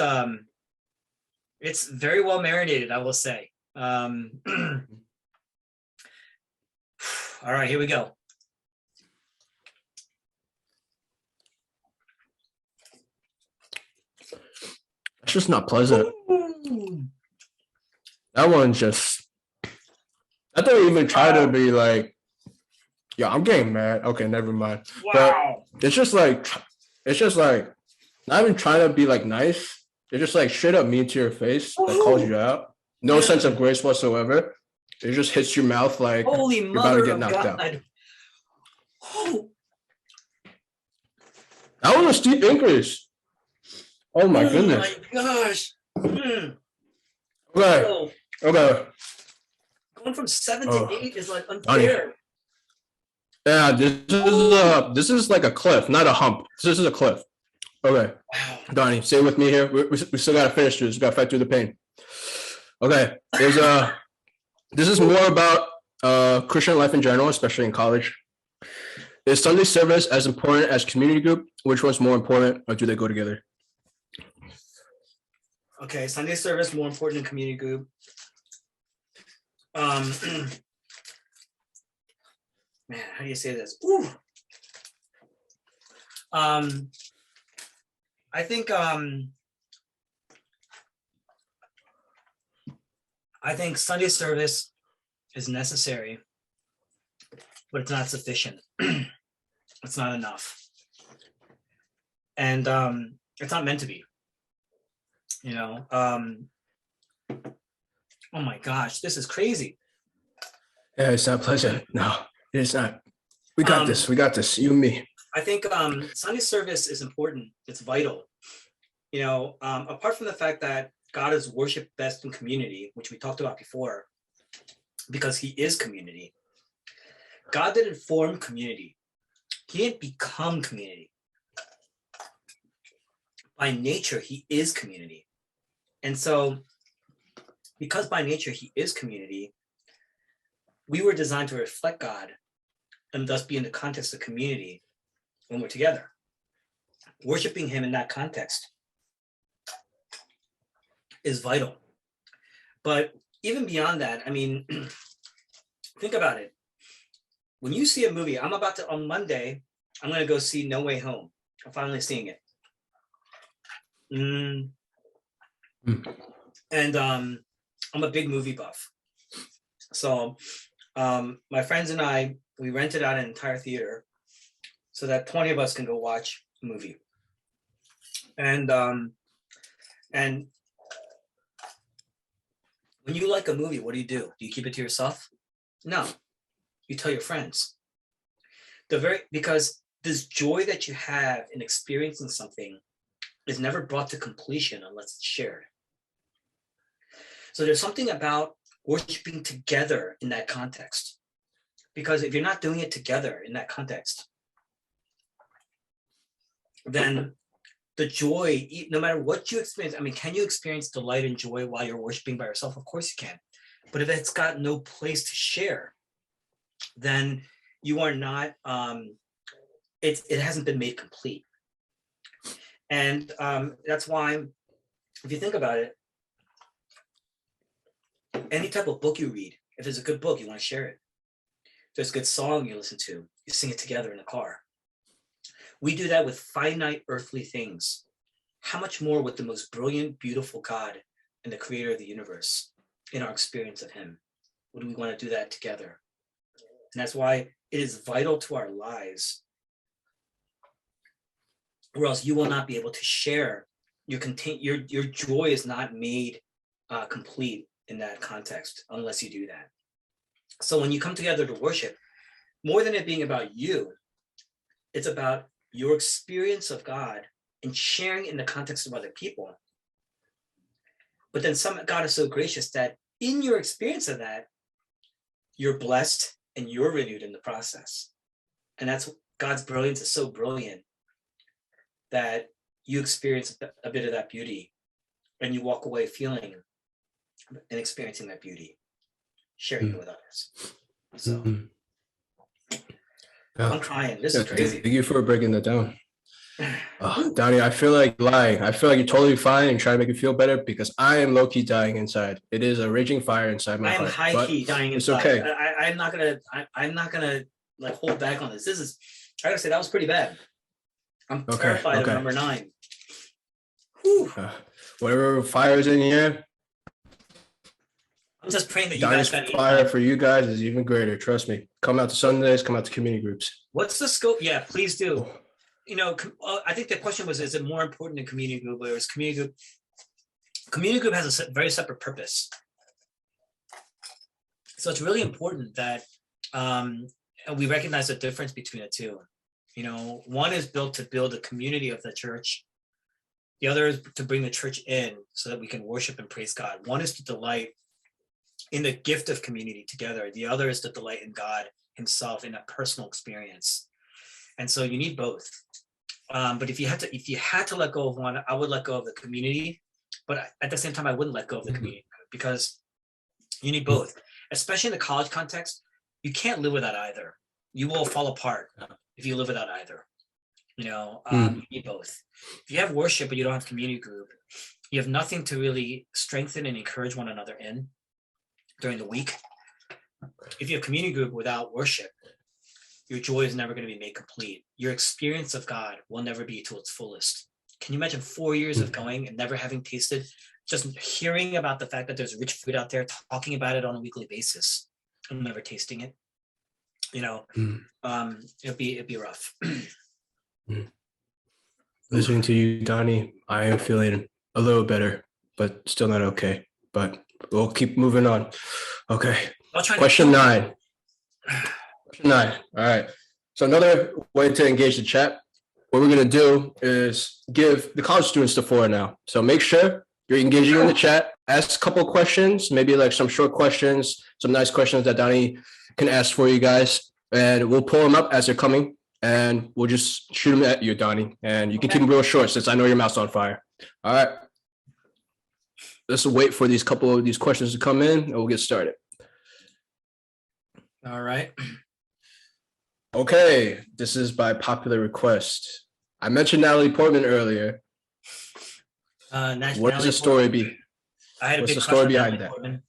it's very well marinated, I will say. All right, here we go. It's just not pleasant. That one just, I don't even try to be like, yeah, I'm getting mad. Okay, never mind. Wow. But it's just like not even trying to be like nice. They're just like straight up mean to your face, like calls you out. No sense of grace whatsoever. It just hits your mouth like Holy you're about to mother get of knocked God. out. Oh. That was a steep increase. Oh my goodness. Oh my gosh. Okay. So, Okay. going from 7 to 8 is like Donny. unfair. Yeah, this is like a cliff, not a hump. This is a cliff. Okay. Wow. Donny, stay with me here. We still gotta finish this. We gotta fight through the pain. Okay. This is more about Christian life in general, especially in college. Is Sunday service as important as community group? Which one's more important, or do they go together? Okay, Sunday service more important than community group. Man, how do you say this? Ooh. I think Sunday service is necessary, but it's not sufficient. It's not enough. And it's not meant to be. Oh my gosh, this is crazy. Yeah, it's not pleasant. No, it's not. We got this. We got this. You and me. I think Sunday service is important. It's vital. Apart from the fact that God is worshiped best in community, which we talked about before, because he is community. God didn't form community. He didn't become community. By nature, he is community. And so, because by nature he is community, we were designed to reflect God and thus be in the context of community when we're together. Worshiping him in that context is vital. But even beyond that, I mean, think about it. When you see a movie, on Monday, I'm going to go see No Way Home. I'm finally seeing it. And I'm a big movie buff. So my friends and I, we rented out an entire theater so that 20 of us can go watch a movie. And when you like a movie, what do? Do you keep it to yourself? No, you tell your friends. Because this joy that you have in experiencing something is never brought to completion unless it's shared. So there's something about worshiping together in that context. Because if you're not doing it together in that context, then the joy, no matter what you experience, I mean, can you experience delight and joy while you're worshiping by yourself? Of course you can. But if it's got no place to share, then you are not, it hasn't been made complete. And that's why, if you think about it, any type of book you read, if it's a good book, you want to share it. If there's a good song you listen to, you sing it together in the car. We do that with finite earthly things. How much more with the most brilliant, beautiful God and the creator of the universe in our experience of him? Would we want to do that together? And that's why it is vital to our lives, or else you will not be able to share your joy is not made complete in that context unless you do that. So when you come together to worship, more than it being about you, it's about your experience of God and sharing in the context of other people. But then God is so gracious that in your experience of that, you're blessed and you're renewed in the process. And that's God's brilliance is so brilliant that you experience a bit of that beauty and you walk away feeling and experiencing that beauty, sharing it with others. So I'm crying. This is crazy. Thank you for breaking that down. Donny, I feel like lying. I feel like you're totally fine and trying to make you feel better because I am low-key dying inside. It is a raging fire inside my heart. I am high-key dying inside. It's okay. I'm not gonna like hold back on this. I gotta say that was pretty bad. I'm terrified of number 9. Whatever fire is in here, I'm just praying that you Donny's guys got fire for you guys is even greater. Trust me. Come out to Sundays. Come out to community groups. What's the scope? Yeah, please do. You know, I think the question was: is it more important than community group, or is community group? Community group has a very separate purpose. So it's really important that we recognize the difference between the two. You know, one is built to build a community of the church. The other is to bring the church in so that we can worship and praise God. One is to delight in the gift of community together. The other is to delight in God himself in a personal experience. And so you need both. But if you had to let go of one, I would let go of the community. But at the same time, I wouldn't let go of the community because you need both, especially in the college context. You can't live without either. You will fall apart if you live without either. You know, you need both. If you have worship but you don't have community group, you have nothing to really strengthen and encourage one another in during the week. If you have community group without worship, your joy is never going to be made complete. Your experience of God will never be to its fullest. Can you imagine 4 years of going and never having tasted, just hearing about the fact that there's rich food out there, talking about it on a weekly basis, and never tasting it? You know, it'd be rough. Listening to you, Donny, I am feeling a little better, but still not okay. But we'll keep moving on. Okay. Question 9. Question 9. All right. So another way to engage the chat, what we're going to do is give the college students the floor now. So make sure you're engaging in the chat. Ask a couple of questions, maybe like some short questions, some nice questions that Donny can ask for you guys. And we'll pull them up as they're coming. And we'll just shoot them at you, Donny. And you can keep them real short since I know your mouth's on fire. All right. Let's wait for these couple of these questions to come in and we'll get started. All right. Okay. This is by popular request. I mentioned Natalie Portman earlier. What does the story be? I had a big story behind that. I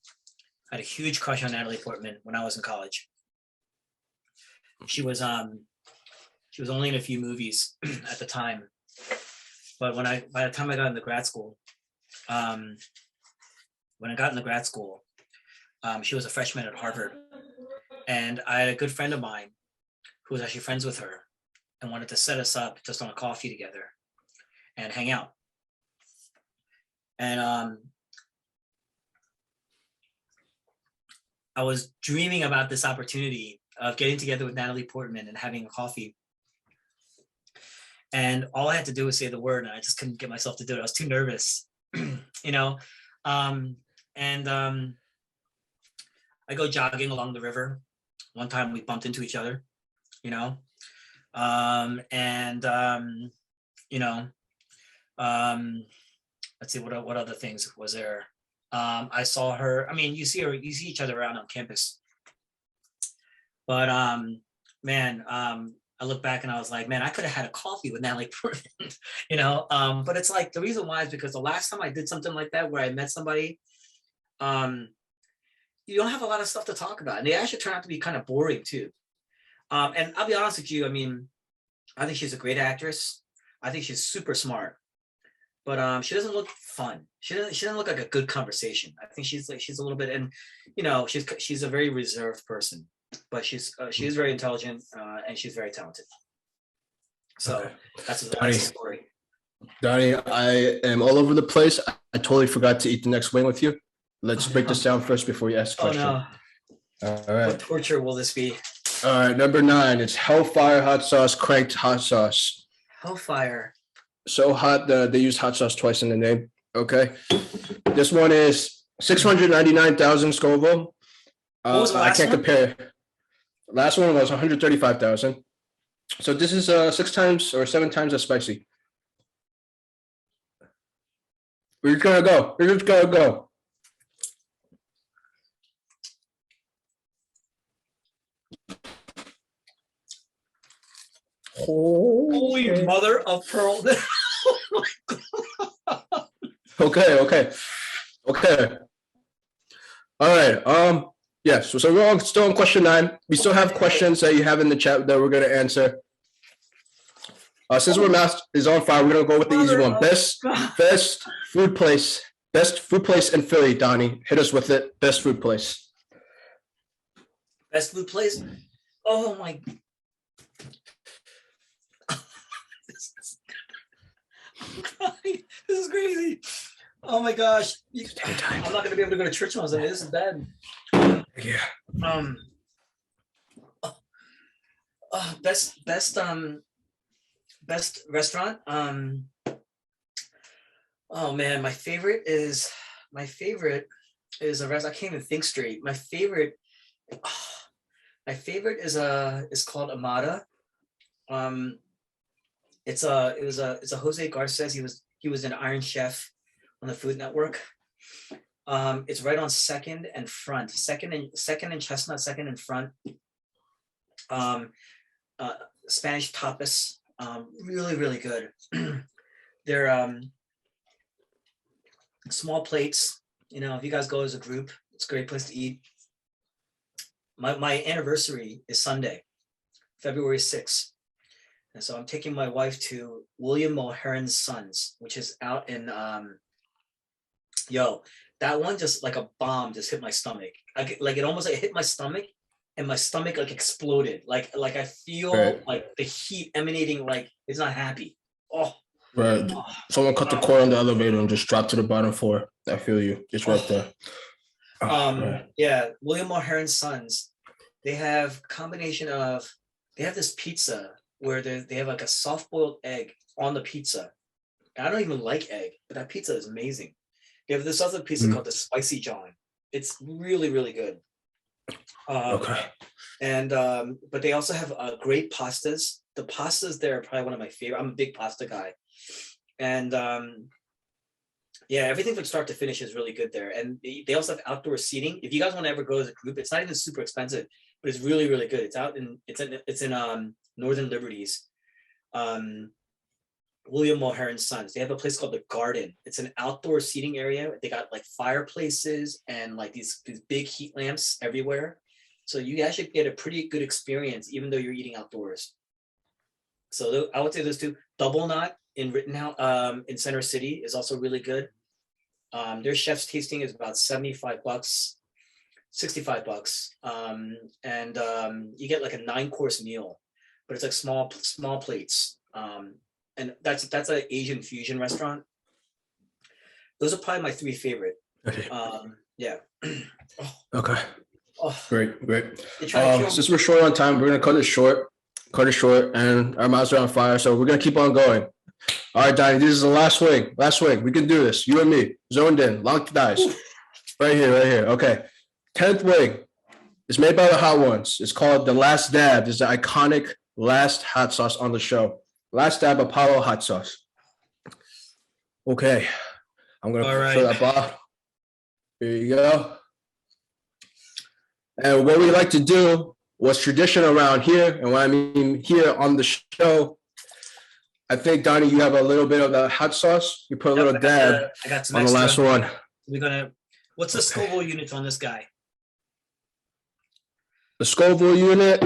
had a huge crush on Natalie Portman when I was in college. She was only in a few movies at the time, but by the time I got into grad school, she was a freshman at Harvard, and I had a good friend of mine who was actually friends with her and wanted to set us up just on a coffee together and hang out. And I was dreaming about this opportunity of getting together with Natalie Portman and having a coffee. And all I had to do was say the word, and I just couldn't get myself to do it. I was too nervous, you know. I go jogging along the river. One time we bumped into each other, you know. you know, let's see, what other things was there? I saw her. I mean, you see each other around on campus. But man, I look back and I was like, man, I could have had a coffee with Natalie Portman, you know. But it's like the reason why is because the last time I did something like that where I met somebody, you don't have a lot of stuff to talk about, and they actually turn out to be kind of boring too. And I'll be honest with you, I mean, I think she's a great actress. I think she's super smart, but she doesn't look fun. She doesn't look like a good conversation. I think she's a little bit, and you know, she's a very reserved person, but she is very intelligent and she's very talented. So Okay. that's Donny. the story. Donny, I am all over the place. I totally forgot to eat the next wing with you. Let's break this down first before you ask the question. Oh no! All right. What torture will this be? All right. Number 9. It's Hellfire hot sauce, cranked hot sauce. Hellfire. So hot that they used hot sauce twice in the name. Okay. This one is 699,000 Scoville. What was the I last can't one? compare. Last one was 135,000. So this is 6 times or 7 times as spicy. We're just gonna go. We're just gonna go. Holy mother of pearl! Okay. All right. Yeah. So we're still on question 9. We still have questions that you have in the chat that we're gonna answer. Since our mask is on fire, we're gonna go with the easy one. Best food place in Philly. Donny, hit us with it. Best food place. Best food place. Oh my! I'm crying. This is crazy. Oh my gosh! I'm not gonna be able to go to church on Sunday. This is bad. Yeah. Best restaurant. Oh man, my favorite is a restaurant. I can't even think straight. My favorite is called Amada. It's a Jose Garces. He was an Iron Chef on the Food Network. It's right on Second and Front, Second and Chestnut, Second and Front. Spanish tapas, really, really good. They're small plates. You know, if you guys go as a group, it's a great place to eat. My anniversary is Sunday, February 6th. And so I'm taking my wife to William Mulheron's Sons, which is out in, that one just like a bomb just hit my stomach. It almost hit my stomach, and my stomach like exploded. Like I feel like the heat emanating, like it's not happy. Oh. Right. Someone cut the cord on the elevator and just dropped to the bottom floor. I feel you. It's right there. Right. Yeah, William Mulheron's Sons. They have this pizza where they have like a soft-boiled egg on the pizza. I don't even like egg, but that pizza is amazing. They have this other pizza called the Spicy John. It's really, really good. Okay. And but they also have great pastas. The pastas there are probably one of my favorite. I'm a big pasta guy. And everything from start to finish is really good there. And they also have outdoor seating. If you guys want to ever go as a group, it's not even super expensive, but it's really, really good. It's in Northern Liberties. William Mulheron's Sons. They have a place called the Garden. It's an outdoor seating area. They got like fireplaces and like these big heat lamps everywhere. So you actually get a pretty good experience, even though you're eating outdoors. So I would say those two. Double Knot in Rittenhouse, in Center City is also really good. Their chef's tasting is about $65, $65. And you get like a 9-course meal, but it's like small plates. And that's an Asian fusion restaurant. Those are probably my 3 favorite. Okay. Yeah. Okay. Oh. Great. Since Since we're short on time, we're gonna cut it short, and our mouths are on fire, so we're gonna keep on going. All right, Donny, this is the last swing. We can do this. You and me, zoned in, locked dice. Right here. Okay. 10th wing is made by the Hot Ones. It's called the Last Dab. This is the iconic last hot sauce on the show. Last Dab Apollo hot sauce. Okay, I'm gonna All fill right. that bottle. Here you go. And what we like to do, what's tradition around here, and what I mean here on the show, I think, Donnie, you have a little bit of the hot sauce. You put a Yep, little dab I got some on the extra. last one. We're gonna. What's the Scoville units on this guy? The Scoville unit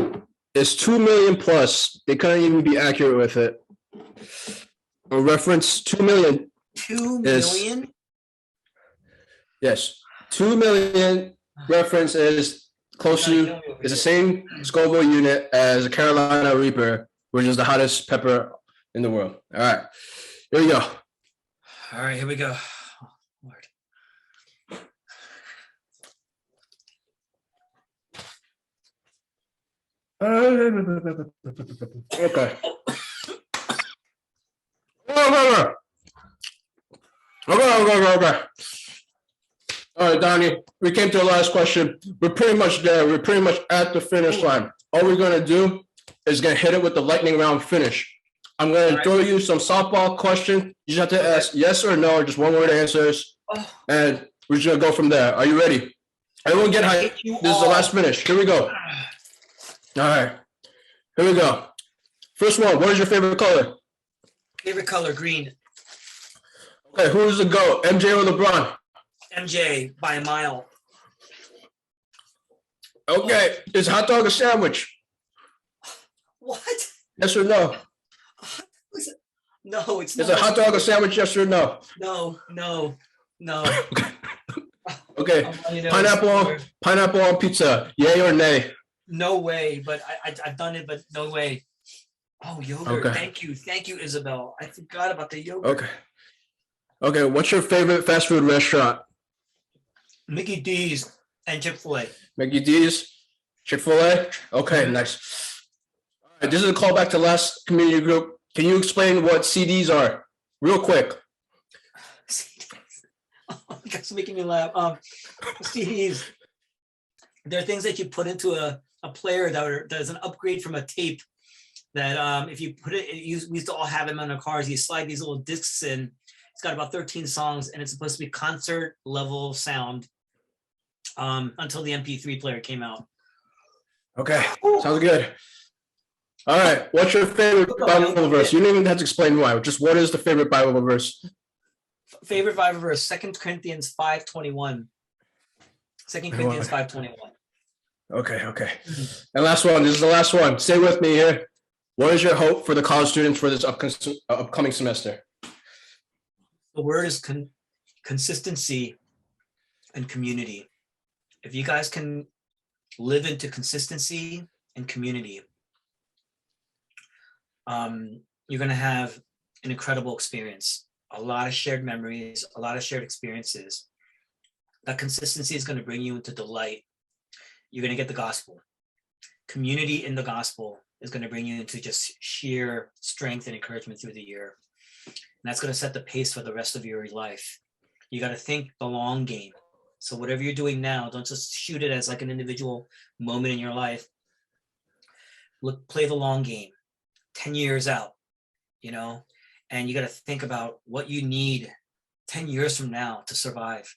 is 2 million plus. They couldn't even be accurate with it. A reference 2 million. 2 Is- million? Yes, 2 million reference is close to, is the same Scoville unit as a Carolina Reaper, which is the hottest pepper in the world. All right, here we go. All right, here we go. Oh, Lord. Okay. Okay. All right, Donnie, we came to the last question. We're pretty much there. We're pretty much at the finish line. All we're gonna do is gonna hit it with the lightning round finish. I'm gonna throw you some softball questions. You just have to ask yes or no, just one word answers. And we're just gonna go from there. Are you ready? Everyone get hyped. This is the last finish. Here we go. All right, here we go. First one, what is your favorite color? Favorite color, green. Okay, who's the GOAT, MJ or LeBron? MJ by a mile. Okay, is hot dog a sandwich? What? Yes or no? No, it's Is not. a hot dog a sandwich, yes or no? No. Okay, You know, pineapple on pizza, yay or nay? No way, but I've done it, but no way. Oh, yogurt. Okay. Thank you, Isabel. I forgot about the yogurt. Okay, what's your favorite fast food restaurant? Mickey D's and Chick-fil-A. Mickey D's, Chick-fil-A? Okay, nice. All right, this is a callback to last community group. Can you explain what CDs are? Real quick. Oh, that's making me laugh. CDs. They're things that you put into a player that is an upgrade from a tape. That if you put it, we used to all have them on our cars. You slide these little discs in. It's got about 13 songs, and it's supposed to be concert level sound until the MP3 player came out. Okay, sounds good. All right, what's your favorite Bible verse? You don't even have to explain why. Just what is the favorite Bible verse? Favorite Bible verse, 2 Corinthians 5:21. 2 Corinthians 5:21. Okay. And last one, this is the last one. Stay with me here. What is your hope for the college students for this upcoming semester? The word is consistency and community. If you guys can live into consistency and community, you're going to have an incredible experience. A lot of shared memories, a lot of shared experiences. That consistency is going to bring you into delight. You're going to get the gospel. Community in the gospel is going to bring you into just sheer strength and encouragement through the year. And that's going to set the pace for the rest of your life. You got to think the long game. So whatever you're doing now, don't just shoot it as like an individual moment in your life. Look, play the long game, 10 years out, and you got to think about what you need 10 years from now to survive.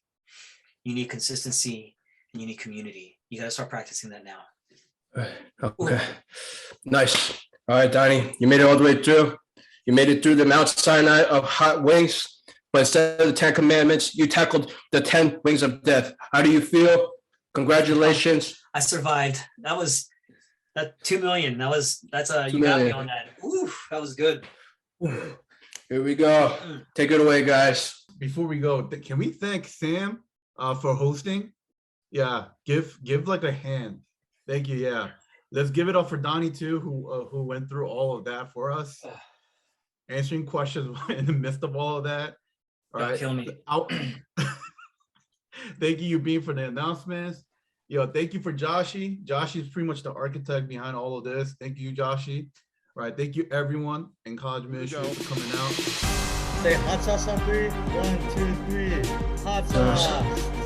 You need consistency and you need community. You got to start practicing that now. Okay, nice. All right, Donnie, you made it all the way through. You made it through the Mount Sinai of hot wings, but instead of the 10 commandments, you tackled the 10 wings of death. How do you feel? Congratulations. I survived. That 2 million. That's you 2 got me million. on that. Ooh, that was good. Here we go. Take it away, guys. Before we go, can we thank Sam for hosting? Yeah, give like a hand. Thank you. Yeah, let's give it up for Donny too, who went through all of that for us, answering questions in the midst of all of that. All Don't right, kill me. Thank you, Bean, for the announcements. Thank you for Joshi. Joshi is pretty much the architect behind all of this. Thank you, Joshi. All right, thank you everyone in college ministry for coming out. Say hot sauce on 3. 1, 2, 3. Hot sauce.